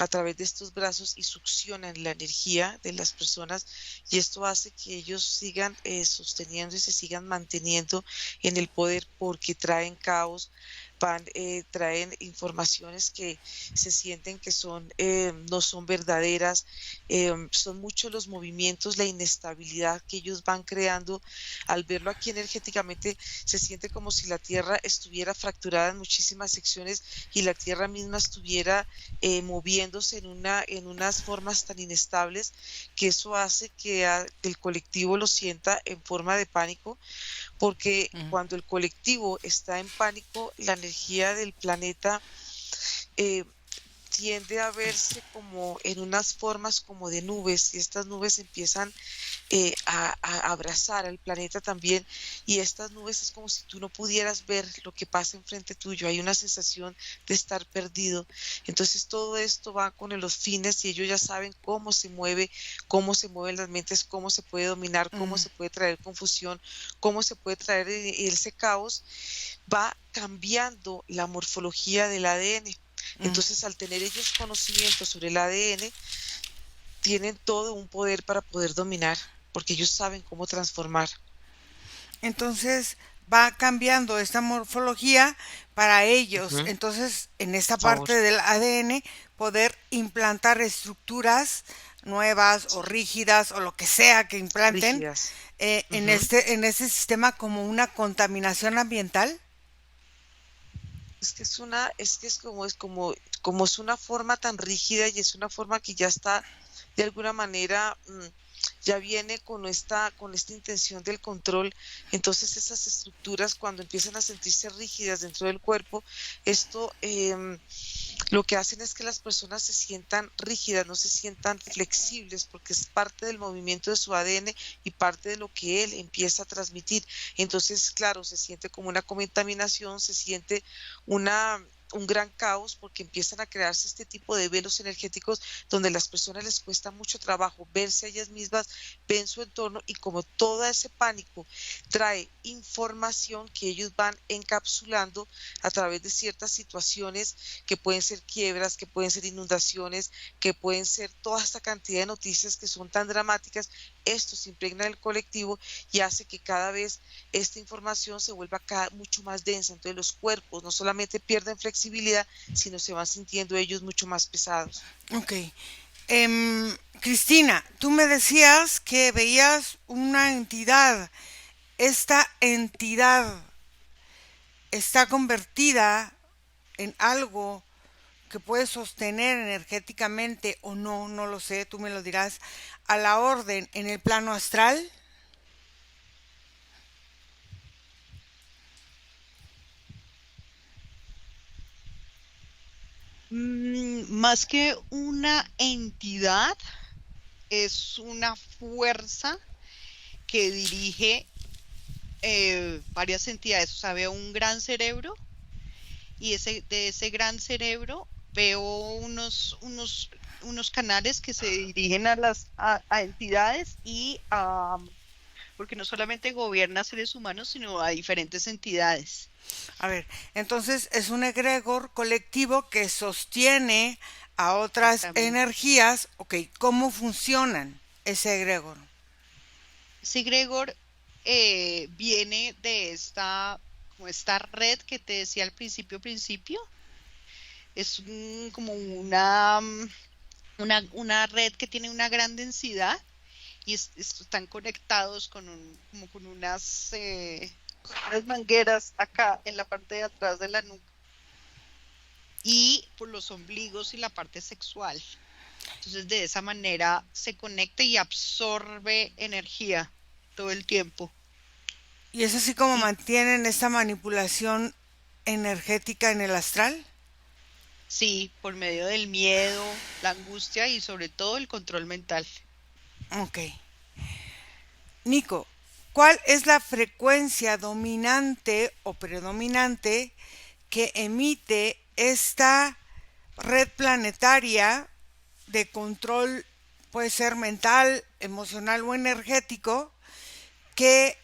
a través de estos brazos y succionan la energía de las personas, y esto hace que ellos sigan sosteniendo y se sigan manteniendo en el poder, porque traen caos, traen informaciones que se sienten que no son verdaderas. Son muchos los movimientos, la inestabilidad que ellos van creando. Al verlo aquí energéticamente, se siente como si la Tierra estuviera fracturada en muchísimas secciones y la Tierra misma estuviera moviéndose en unas formas tan inestables, que eso hace que el colectivo lo sienta en forma de pánico, porque cuando el colectivo está en pánico, la energía del planeta tiende a verse como en unas formas como de nubes, y estas nubes empiezan a abrazar al planeta también, y estas nubes es como si tú no pudieras ver lo que pasa enfrente tuyo, hay una sensación de estar perdido. Entonces todo esto va con los fines, y ellos ya saben cómo se mueven las mentes, cómo se puede dominar, cómo se puede traer confusión, cómo se puede traer ese caos. Va cambiando la morfología del ADN. Entonces, al tener ellos conocimiento sobre el ADN, tienen todo un poder para poder dominar, porque ellos saben cómo transformar. Entonces va cambiando esta morfología para ellos. Entonces, en esta parte del ADN, poder implantar estructuras nuevas o rígidas o lo que sea que implanten en este sistema como una contaminación ambiental. Como es una forma tan rígida, y es una forma que ya está de alguna manera, ya viene con esta intención del control. Entonces esas estructuras, cuando empiezan a sentirse rígidas dentro del cuerpo, esto lo que hacen es que las personas se sientan rígidas, no se sientan flexibles, porque es parte del movimiento de su ADN y parte de lo que él empieza a transmitir. Entonces, claro, se siente como una contaminación, se siente un gran caos, porque empiezan a crearse este tipo de velos energéticos donde a las personas les cuesta mucho trabajo verse a ellas mismas, ven su entorno, y como todo ese pánico trae información que ellos van encapsulando a través de ciertas situaciones que pueden ser quiebras, que pueden ser inundaciones, que pueden ser toda esta cantidad de noticias que son tan dramáticas, esto se impregna en el colectivo y hace que cada vez esta información se vuelva mucho más densa. Entonces los cuerpos no solamente pierden flexibilidad, sino se van sintiendo ellos mucho más pesados. Ok. Cristina, tú me decías que veías una entidad. Esta entidad está convertida en algo que puede sostener energéticamente o no, no lo sé, tú me lo dirás, a la orden en el plano astral. Más que una entidad, es una fuerza que dirige varias entidades. O sea, veo un gran cerebro, y de ese gran cerebro veo unos canales que se dirigen a entidades, y porque no solamente gobierna seres humanos, sino a diferentes entidades. A ver, entonces es un egregor colectivo que sostiene a otras energías. Ok, ¿cómo funcionan ese egregor? Ese egregor viene de esta red que te decía al principio. Es como una red que tiene una gran densidad, y están conectados con unas mangueras acá en la parte de atrás de la nuca, y por los ombligos y la parte sexual. Entonces de esa manera se conecta y absorbe energía todo el tiempo. ¿Y es así como mantienen esta manipulación energética en el astral? Sí, por medio del miedo, la angustia y sobre todo el control mental. Ok. Nico, ¿cuál es la frecuencia dominante o predominante que emite esta red planetaria de control, puede ser mental, emocional o energético, que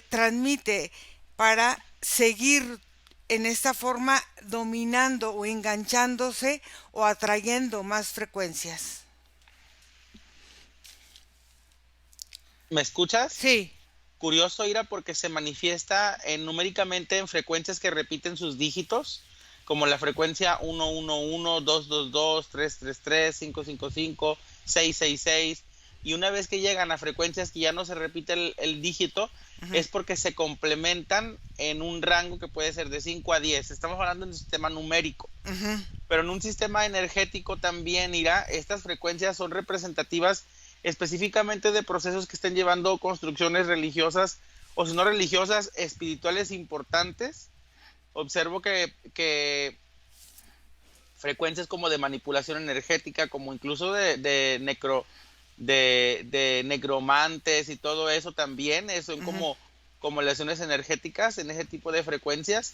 transmite para seguir en esta forma dominando o enganchándose o atrayendo más frecuencias? ¿Me escuchas? Sí. Curioso, Ira, porque se manifiesta numéricamente en frecuencias que repiten sus dígitos, como la frecuencia 111, 222, 333, 555, 666, y una vez que llegan a frecuencias que ya no se repite el dígito, es porque se complementan en un rango que puede ser de 5 a 10. Estamos hablando de un sistema numérico. Pero en un sistema energético también, Ira, estas frecuencias son representativas específicamente de procesos que estén llevando construcciones religiosas, o si no religiosas, espirituales importantes. Observo que frecuencias como de manipulación energética, como incluso de negromantes y todo eso también, son Ujú. como lesiones energéticas en ese tipo de frecuencias.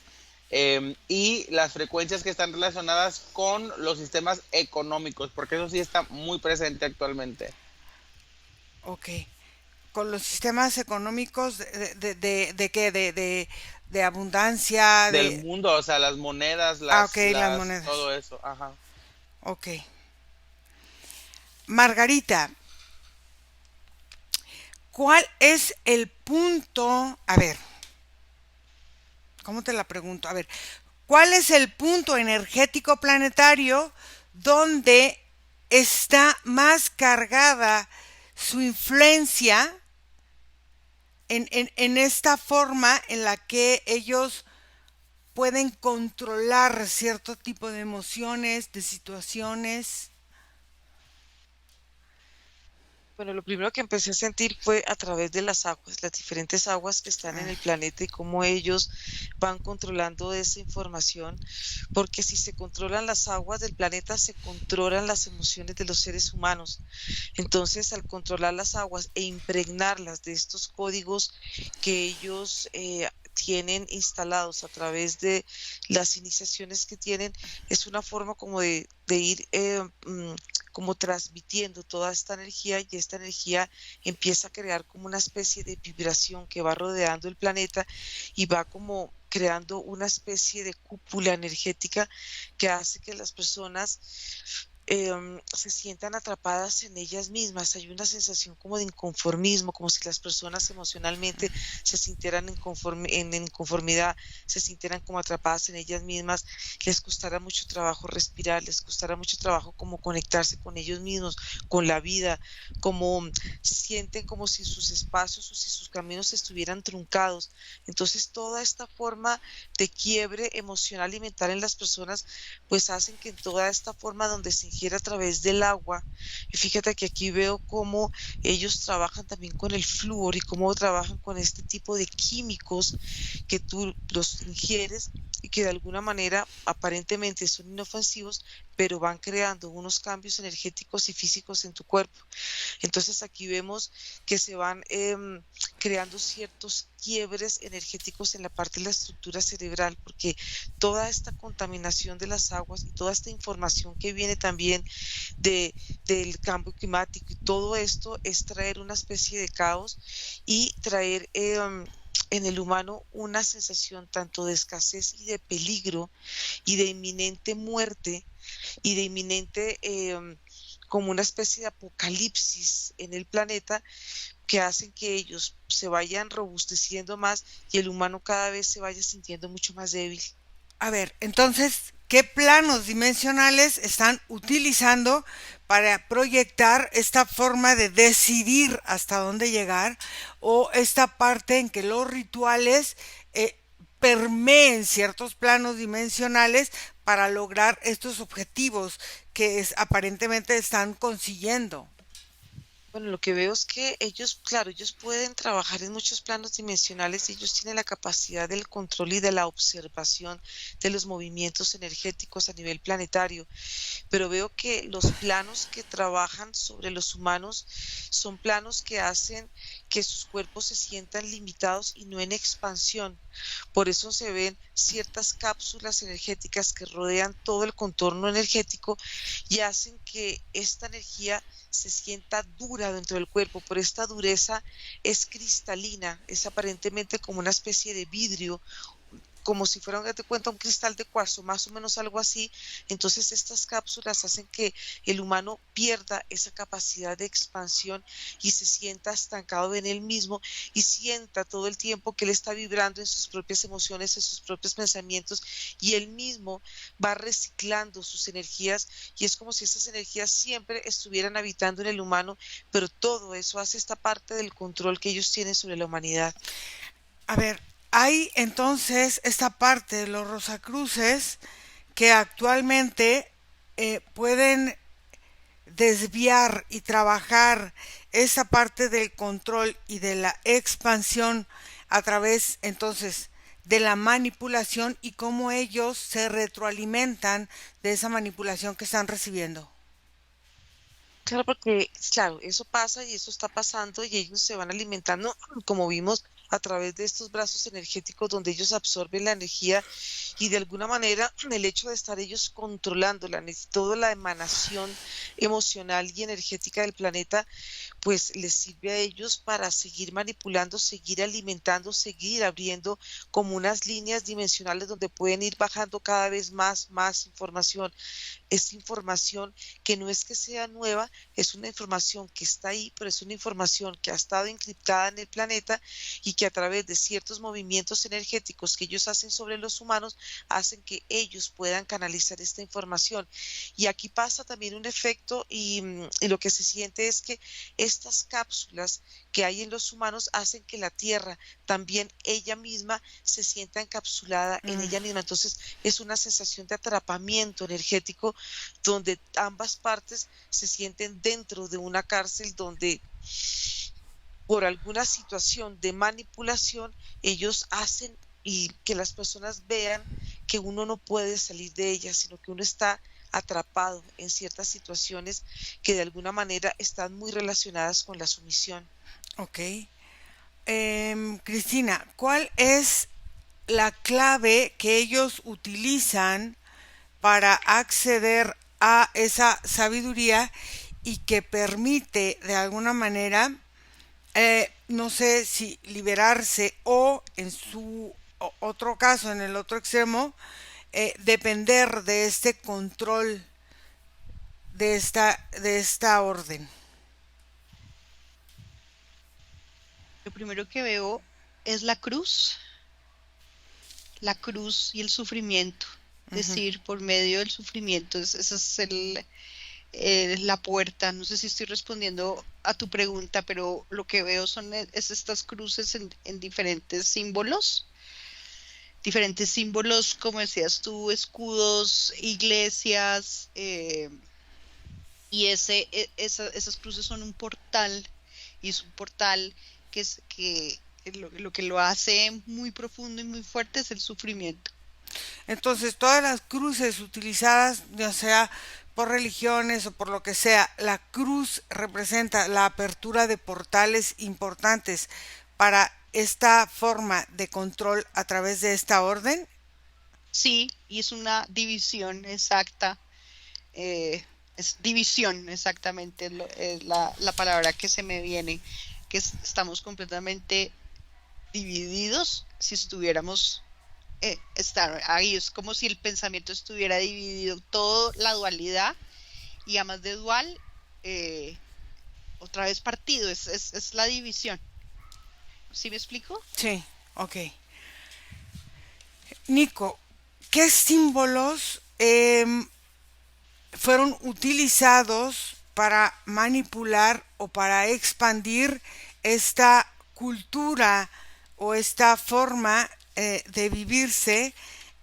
Y las frecuencias que están relacionadas con los sistemas económicos, porque eso sí está muy presente actualmente. Ok. Con los sistemas económicos de qué, de abundancia, Del de... mundo, o sea, las monedas, Ah, ok, las monedas. todo eso, ajá. Ok. Margarita, ¿cuál es el punto? A ver, ¿cómo te la pregunto? A ver, ¿cuál es el punto energético planetario donde está más cargada su influencia en esta forma en la que ellos pueden controlar cierto tipo de emociones, de situaciones? Bueno, lo primero que empecé a sentir fue a través de las diferentes aguas que están en el Ah, planeta y cómo ellos van controlando esa información, porque si se controlan las aguas del planeta, se controlan las emociones de los seres humanos. Entonces, al controlar las aguas e impregnarlas de estos códigos que ellos tienen instalados a través de las iniciaciones que tienen, es una forma como de ir como transmitiendo toda esta energía, y esta energía empieza a crear como una especie de vibración que va rodeando el planeta y va como creando una especie de cúpula energética que hace que las personas se sientan atrapadas en ellas mismas. Hay una sensación como de inconformismo, como si las personas emocionalmente se sintieran en inconformidad, se sintieran como atrapadas en ellas mismas, les costara mucho trabajo respirar, les costara mucho trabajo como conectarse con ellos mismos, con la vida, como sienten como si sus espacios o si sus caminos estuvieran truncados. Entonces toda esta forma de quiebre emocional y mental en las personas pues hacen que en toda esta forma donde se ingiere a través del agua, y fíjate que aquí veo cómo ellos trabajan también con el flúor y cómo trabajan con este tipo de químicos que tú los ingieres y que de alguna manera aparentemente son inofensivos, pero van creando unos cambios energéticos y físicos en tu cuerpo. Entonces aquí vemos que se van creando ciertos quiebres energéticos en la parte de la estructura cerebral, porque toda esta contaminación de las aguas y toda esta información que viene también de, del cambio climático y todo esto es traer una especie de caos y traer en el humano una sensación tanto de escasez y de peligro y de inminente muerte y de inminente como una especie de apocalipsis en el planeta que hacen que ellos se vayan robusteciendo más y el humano cada vez se vaya sintiendo mucho más débil. a ver, entonces, ¿qué planos dimensionales están utilizando para proyectar esta forma de decidir hasta dónde llegar o esta parte en que los rituales permeen ciertos planos dimensionales para lograr estos objetivos que aparentemente están consiguiendo? Bueno, lo que veo es que ellos, claro, ellos pueden trabajar en muchos planos dimensionales, y ellos tienen la capacidad del control y de la observación de los movimientos energéticos a nivel planetario, pero veo que los planos que trabajan sobre los humanos son planos que hacen que sus cuerpos se sientan limitados y no en expansión. Por eso se ven ciertas cápsulas energéticas que rodean todo el contorno energético y hacen que esta energía se sienta dura dentro del cuerpo. Por esta dureza es cristalina, es aparentemente como una especie de vidrio, como si fuera, te cuenta, un cristal de cuarzo, más o menos algo así. Entonces estas cápsulas hacen que el humano pierda esa capacidad de expansión y se sienta estancado en él mismo y sienta todo el tiempo que él está vibrando en sus propias emociones, en sus propios pensamientos, y él mismo va reciclando sus energías y es como si esas energías siempre estuvieran habitando en el humano, pero todo eso hace esta parte del control que ellos tienen sobre la humanidad. A ver, hay entonces esta parte de los Rosacruces que actualmente pueden desviar y trabajar esa parte del control y de la expansión a través entonces de la manipulación y cómo ellos se retroalimentan de esa manipulación que están recibiendo. Claro, porque, claro, eso pasa y eso está pasando y ellos se van alimentando, como vimos, a través de estos brazos energéticos donde ellos absorben la energía y de alguna manera el hecho de estar ellos controlando toda la emanación emocional y energética del planeta, pues les sirve a ellos para seguir manipulando, seguir alimentando, seguir abriendo como unas líneas dimensionales donde pueden ir bajando cada vez más información. Esta información que no es que sea nueva, es una información que está ahí, pero es una información que ha estado encriptada en el planeta y que a través de ciertos movimientos energéticos que ellos hacen sobre los humanos, hacen que ellos puedan canalizar esta información. Y aquí pasa también un efecto y lo que se siente es que estas cápsulas que hay en los humanos hacen que la Tierra también ella misma se sienta encapsulada en ella misma. Entonces es una sensación de atrapamiento energético donde ambas partes se sienten dentro de una cárcel donde por alguna situación de manipulación ellos hacen y que las personas vean que uno no puede salir de ella, sino que uno está atrapado en ciertas situaciones que de alguna manera están muy relacionadas con la sumisión. Ok. Cristina, ¿cuál es la clave que ellos utilizan para acceder a esa sabiduría y que permite de alguna manera, no sé si liberarse o en su otro caso, en el otro extremo, depender de este control de esta orden? Lo primero que veo es la cruz y el sufrimiento. Es decir, por medio del sufrimiento, esa es la puerta. No sé si estoy respondiendo a tu pregunta, pero lo que veo es estas cruces en diferentes símbolos, como decías tú, escudos, iglesias, y esas cruces son un portal, y es un portal que lo que lo hace muy profundo y muy fuerte es el sufrimiento. Entonces, todas las cruces utilizadas, ya sea por religiones o por lo que sea, la cruz representa la apertura de portales importantes para esta forma de control a través de esta orden. Sí, y es una división exacta. Es división exactamente, es la palabra que se me viene, que estamos completamente divididos. Si estuviéramos estar ahí, es como si el pensamiento estuviera dividido, todo la dualidad, y además de dual, otra vez partido, es la división. ¿Sí me explico? Sí, ok. Nico, ¿qué símbolos fueron utilizados para manipular o para expandir esta cultura o esta forma de vivirse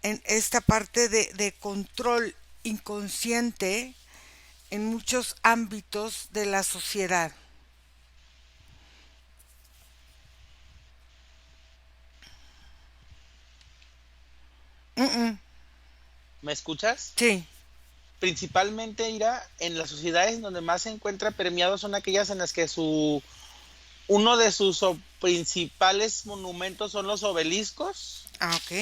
en esta parte de control inconsciente en muchos ámbitos de la sociedad? ¿Me escuchas? Sí. Principalmente, Ira, en las sociedades donde más se encuentra permeado son aquellas en las que uno de sus principales monumentos son los obeliscos. Ok.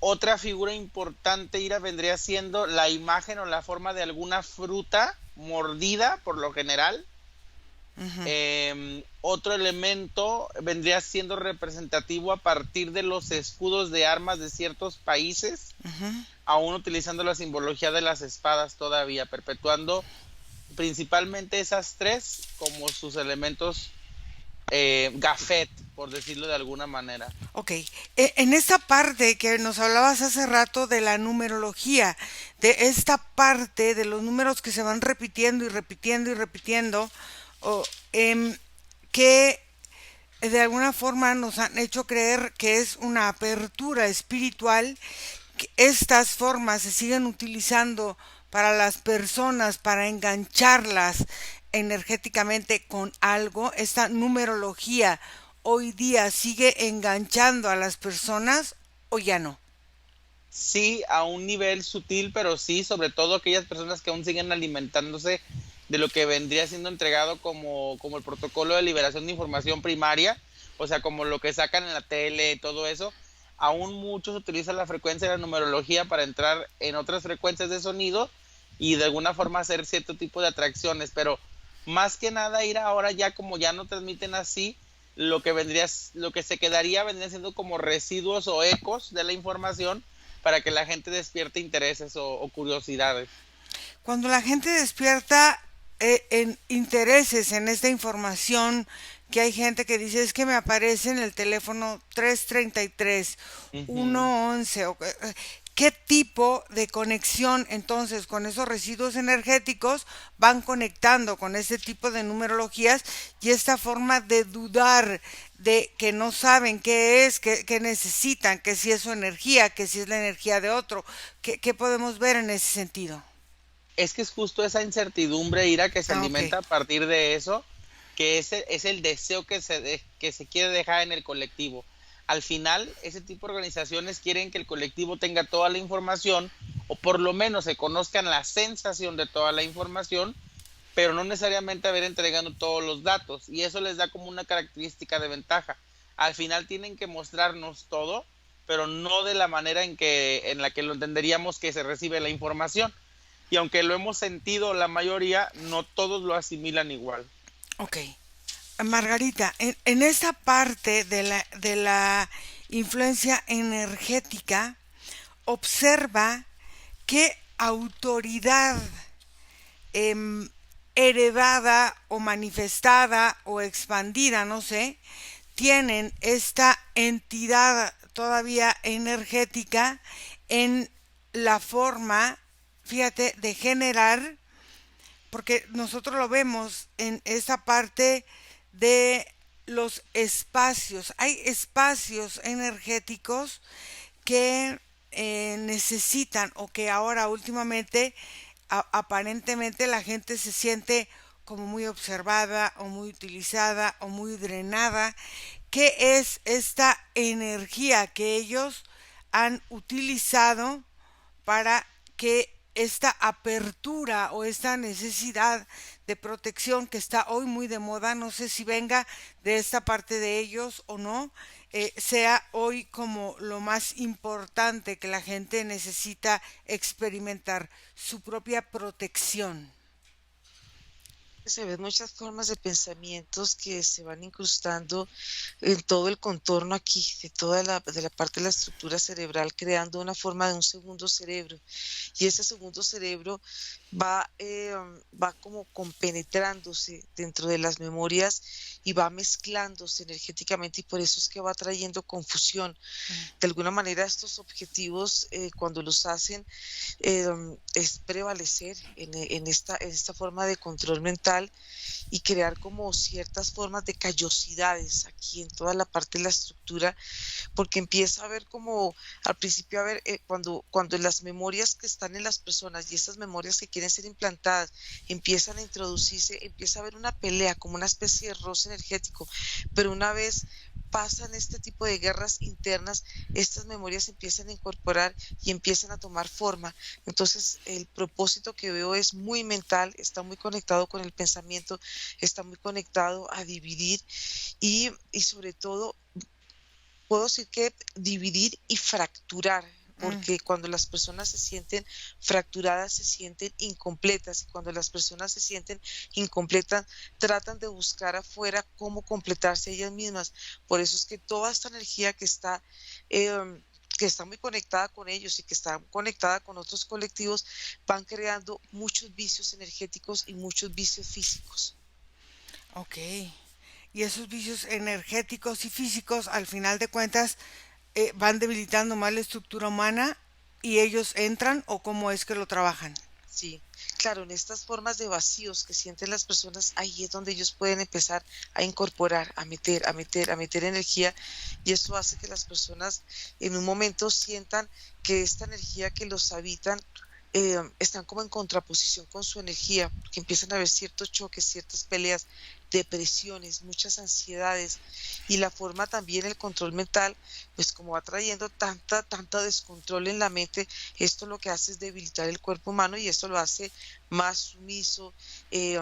Otra figura importante, Ira, vendría siendo la imagen o la forma de alguna fruta mordida, por lo general. Otro elemento vendría siendo representativo a partir de los escudos de armas de ciertos países, aún utilizando la simbología de las espadas todavía, perpetuando principalmente esas tres como sus elementos gafet, por decirlo de alguna manera. Ok, en esta parte que nos hablabas hace rato de la numerología, de esta parte de los números que se van repitiendo y repitiendo y repitiendo, que de alguna forma nos han hecho creer que es una apertura espiritual, que estas formas se siguen utilizando para las personas, para engancharlas energéticamente con algo, esta numerología hoy día sigue enganchando a las personas o ya no? Sí, a un nivel sutil, pero sí, sobre todo aquellas personas que aún siguen alimentándose de lo que vendría siendo entregado como el protocolo de liberación de información primaria, o sea, como lo que sacan en la tele y todo eso. Aún muchos utilizan la frecuencia de la numerología para entrar en otras frecuencias de sonido y de alguna forma hacer cierto tipo de atracciones, pero más que nada ir ahora ya como ya no transmiten así, lo que se quedaría vendría siendo como residuos o ecos de la información para que la gente despierte intereses o curiosidades. Cuando la gente despierta en intereses en esta información, que hay gente que dice es que me aparece en el teléfono 333, Ujú. 111, ¿qué tipo de conexión entonces con esos residuos energéticos van conectando con ese tipo de numerologías y esta forma de dudar de que no saben qué es, qué necesitan, que si es su energía, que si es la energía de otro? ¿Qué podemos ver en ese sentido? Es que es justo esa incertidumbre, Ira, que se Ah, ok. alimenta a partir de eso, que es el deseo que se quiere dejar en el colectivo. Al final, ese tipo de organizaciones quieren que el colectivo tenga toda la información, o por lo menos se conozcan la sensación de toda la información, pero no necesariamente haber entregando todos los datos, y eso les da como una característica de ventaja. Al final tienen que mostrarnos todo, pero no de la manera en la que lo entenderíamos que se recibe la información. Y aunque lo hemos sentido la mayoría, no todos lo asimilan igual. Ok. Margarita, en esta parte de la influencia energética, observa qué autoridad em, heredada o manifestada o expandida, no sé, tienen esta entidad todavía energética en la forma, fíjate, de generar, porque nosotros lo vemos en esta parte de los espacios. Hay espacios energéticos que necesitan o que ahora últimamente aparentemente la gente se siente como muy observada o muy utilizada o muy drenada. ¿Qué es esta energía que ellos han utilizado para que esta apertura o esta necesidad de protección que está hoy muy de moda, no sé si venga de esta parte de ellos o no, sea hoy como lo más importante que la gente necesita experimentar, su propia protección? Se ven muchas formas de pensamientos que se van incrustando en todo el contorno aquí, de la parte de la estructura cerebral, creando una forma de un segundo cerebro. Y ese segundo cerebro va como compenetrándose dentro de las memorias y va mezclándose energéticamente y por eso es que va trayendo confusión. Mm. De alguna manera estos objetivos, cuando los hacen, es prevalecer en esta forma de control mental y crear como ciertas formas de callosidades aquí en toda la parte de la estructura, porque empieza a ver como al principio a ver cuando las memorias que están en las personas y esas memorias que quieren ser implantadas empiezan a introducirse, empieza a haber una pelea como una especie de roce energético, pero una vez pasan este tipo de guerras internas, estas memorias empiezan a incorporar y empiezan a tomar forma. Entonces, el propósito que veo es muy mental, está muy conectado con el pensamiento, está muy conectado a dividir y sobre todo, puedo decir que dividir y fracturar, Mm. porque cuando las personas se sienten fracturadas, se sienten incompletas, y cuando las personas se sienten incompletas, tratan de buscar afuera cómo completarse ellas mismas. Por eso es que toda esta energía que está muy conectada con ellos y que está conectada con otros colectivos, van creando muchos vicios energéticos y muchos vicios físicos. Ok. Y esos vicios energéticos y físicos, al final de cuentas, van debilitando más la estructura humana y ellos entran o cómo es que lo trabajan. Sí, claro, en estas formas de vacíos que sienten las personas, ahí es donde ellos pueden empezar a incorporar, a meter energía, y eso hace que las personas en un momento sientan que esta energía que los habitan están como en contraposición con su energía, porque empiezan a haber ciertos choques, ciertas peleas depresiones, muchas ansiedades, y la forma también el control mental, pues como va trayendo tanta descontrol en la mente, esto lo que hace es debilitar el cuerpo humano y esto lo hace más sumiso. Y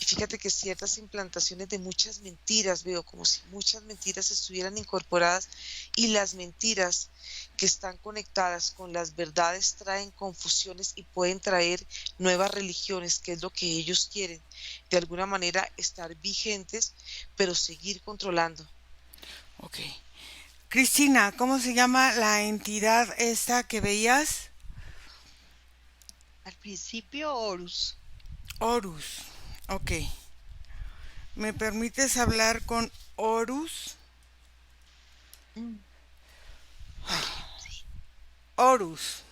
fíjate que ciertas implantaciones de muchas mentiras, veo como si muchas mentiras estuvieran incorporadas, y las mentiras que están conectadas con las verdades traen confusiones y pueden traer nuevas religiones, que es lo que ellos quieren, de alguna manera estar vigentes, pero seguir controlando. Ok. Cristina, ¿cómo se llama la entidad esta que veías? Al principio Horus. Horus. Ok. ¿Me permites hablar con Horus? Mm, vale, sí. Horus.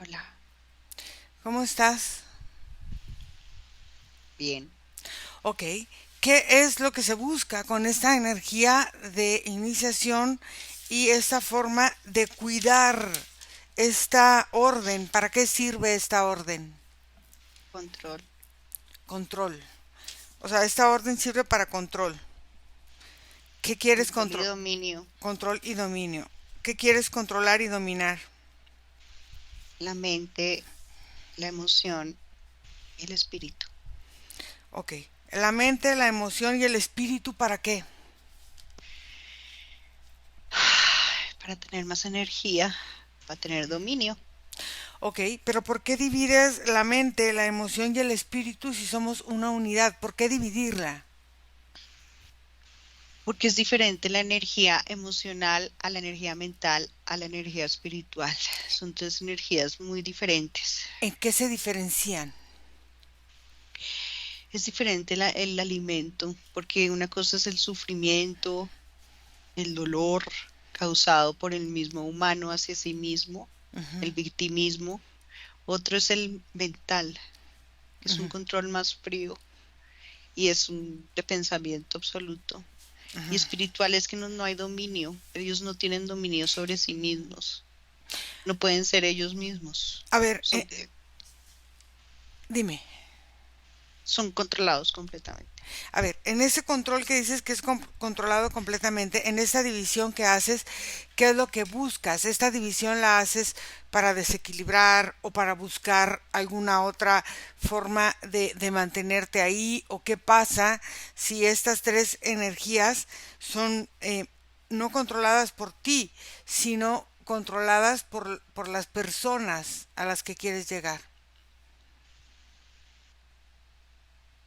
Hola, ¿Cómo estás? bien. Ok. ¿Qué es lo que se busca con esta energía de iniciación y esta forma de cuidar esta orden? ¿Para qué sirve esta orden? Control. Control. O sea, esta orden sirve para control. ¿Qué quieres Control y controlar? dominio. Control y dominio. ¿Qué quieres controlar y dominar? La mente, la emoción y el espíritu. Ok. La mente, la emoción y el espíritu, ¿para qué? Para tener más energía, para tener dominio. Ok, pero ¿por qué divides la mente, la emoción y el espíritu si somos una unidad? ¿Por qué dividirla? Porque es diferente la energía emocional a la energía mental, a la energía espiritual. Son tres energías muy diferentes. ¿En qué se diferencian? Es diferente el alimento, porque una cosa es el sufrimiento, el dolor causado por el mismo humano hacia sí mismo, Ujú, el victimismo. Otro es el mental, que es un ujú, control más frío y es un de pensamiento absoluto. Y ujú. espiritual es que no hay dominio, ellos no tienen dominio sobre sí mismos, no pueden ser ellos mismos, A ver, son, dime. son controlados completamente. A ver, en ese control que dices que es controlado completamente, en esta división que haces, ¿qué es lo que buscas? ¿Esta división la haces para desequilibrar o para buscar alguna otra forma de mantenerte ahí? ¿O qué pasa si estas tres energías son no controladas por ti, sino controladas por las personas a las que quieres llegar?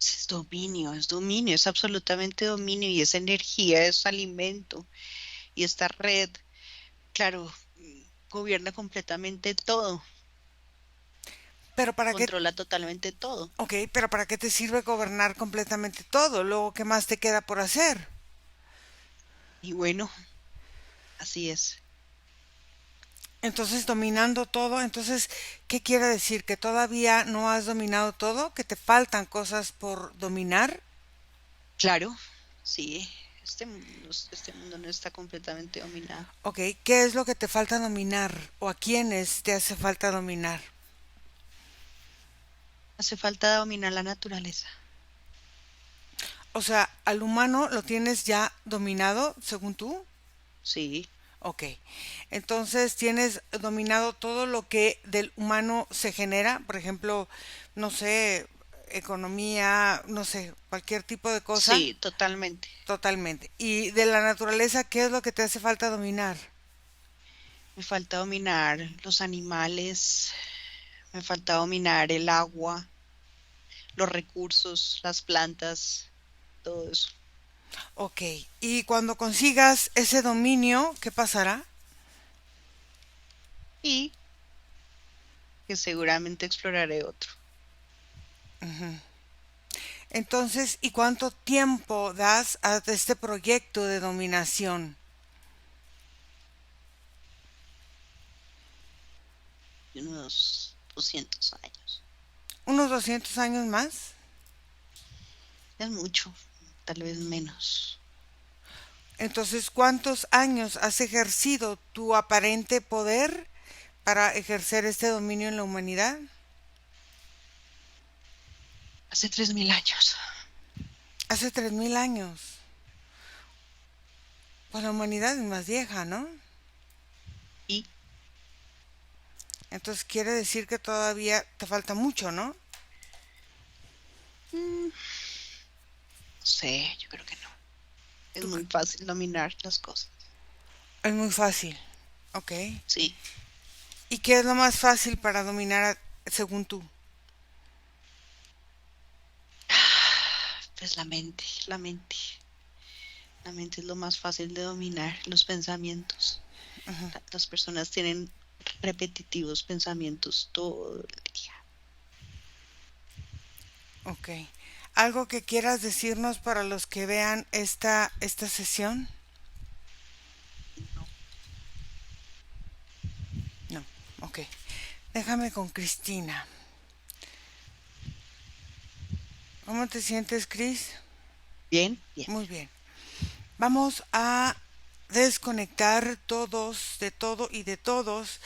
Es dominio, es absolutamente dominio y esa energía es alimento y esta red, claro, gobierna completamente todo, Pero ¿para qué? controla totalmente todo. Ok, pero ¿para qué te sirve gobernar completamente todo? Luego, ¿qué más te queda por hacer? Y bueno, así es. Entonces, dominando todo, entonces, ¿qué quiere decir? ¿Que todavía no has dominado todo? ¿Que te faltan cosas por dominar? Claro, sí, este mundo no está completamente dominado. Ok, ¿qué es lo que te falta dominar? ¿O a quiénes te hace falta dominar? Hace falta dominar la naturaleza. O sea, ¿al humano lo tienes ya dominado, según tú? Sí, Ok, entonces tienes dominado todo lo que del humano se genera, por ejemplo, no sé, economía, no sé, cualquier tipo de cosa, sí, totalmente. totalmente. Y de la naturaleza, ¿qué es lo que te hace falta dominar? Me falta dominar los animales, me falta dominar el agua, los recursos, las plantas, todo eso. Ok, y cuando consigas ese dominio, ¿qué pasará? Y que seguramente exploraré otro. Ujú. Entonces, ¿y cuánto tiempo das a este proyecto de dominación? Y unos 200 años. ¿Unos 200 años más? Es mucho, tal vez menos. Entonces, ¿cuántos años has ejercido tu aparente poder para ejercer este dominio en la humanidad? Hace 3000 años. Hace 3000 años. Pues la humanidad es más vieja, ¿no? Y Entonces quiere decir que todavía te falta mucho, ¿no? no sé, yo creo que no. Es ¿Tú muy fácil dominar las cosas. Es muy fácil. Ok. Sí. ¿Y qué es lo más fácil para dominar según tú? Pues la mente, la mente. La mente es lo más fácil de dominar, los pensamientos. Ujú. Las personas tienen repetitivos pensamientos todo el día. Ok. ¿Algo que quieras decirnos para los que vean esta sesión? No. No. Ok. Déjame con Cristina. ¿Cómo te sientes, Cris? Bien, bien. Muy bien. Vamos a desconectar todos de todo y de todos,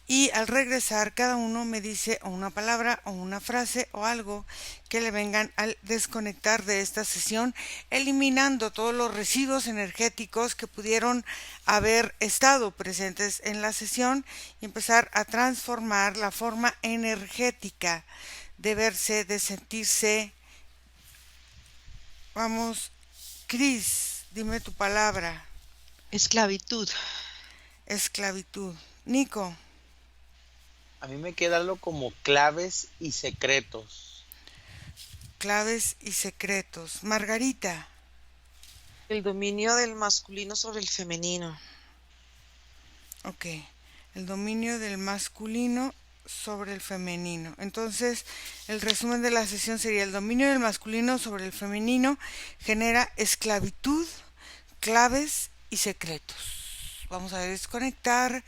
y al regresar cada uno me dice o una palabra o una frase o algo que le vengan al desconectar de esta sesión, eliminando todos los residuos energéticos que pudieron haber estado presentes en la sesión y empezar a transformar la forma energética de verse, de sentirse. Vamos, Cris, dime tu palabra. Esclavitud. Esclavitud. Nico, A mí me queda algo como claves y secretos. claves y secretos. Margarita, El dominio del masculino sobre el femenino. ok. El dominio del masculino sobre el femenino. Entonces, el resumen de la sesión sería: el dominio del masculino sobre el femenino genera esclavitud, claves y secretos. Vamos a desconectar.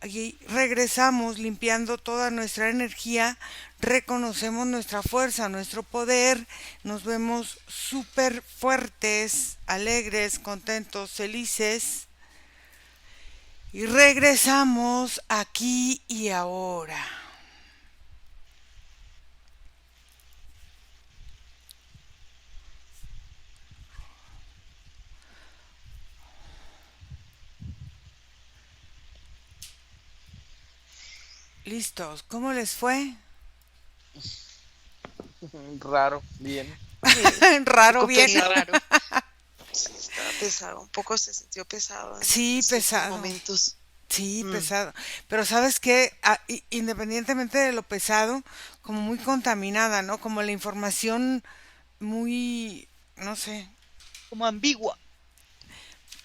Aquí regresamos limpiando toda nuestra energía, reconocemos nuestra fuerza, nuestro poder, nos vemos súper fuertes, alegres, contentos, felices, y regresamos aquí y ahora. Listos, ¿cómo les fue? Raro, bien. Sí, un Raro, poco bien. Sí, pesado. raro. Sí, estaba pesado, un poco se sintió pesado en Sí, ciertos pesado. momentos. Sí, Mm. pesado. Pero sabes qué, independientemente de lo pesado, como muy contaminada, ¿no? Como la información muy, no sé. Como ambigua.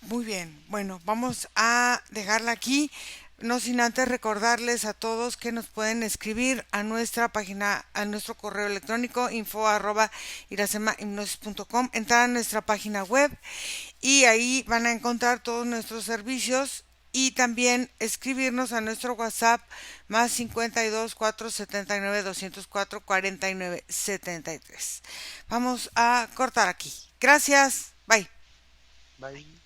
Muy bien. Bueno, vamos a dejarla aquí. No sin antes recordarles a todos que nos pueden escribir a nuestra página, a nuestro correo electrónico info@iracemahipnosis.com, entrar a nuestra página web y ahí van a encontrar todos nuestros servicios, y también escribirnos a nuestro WhatsApp más 52 479 204 49 73. Vamos a cortar aquí. Gracias. Bye. Bye.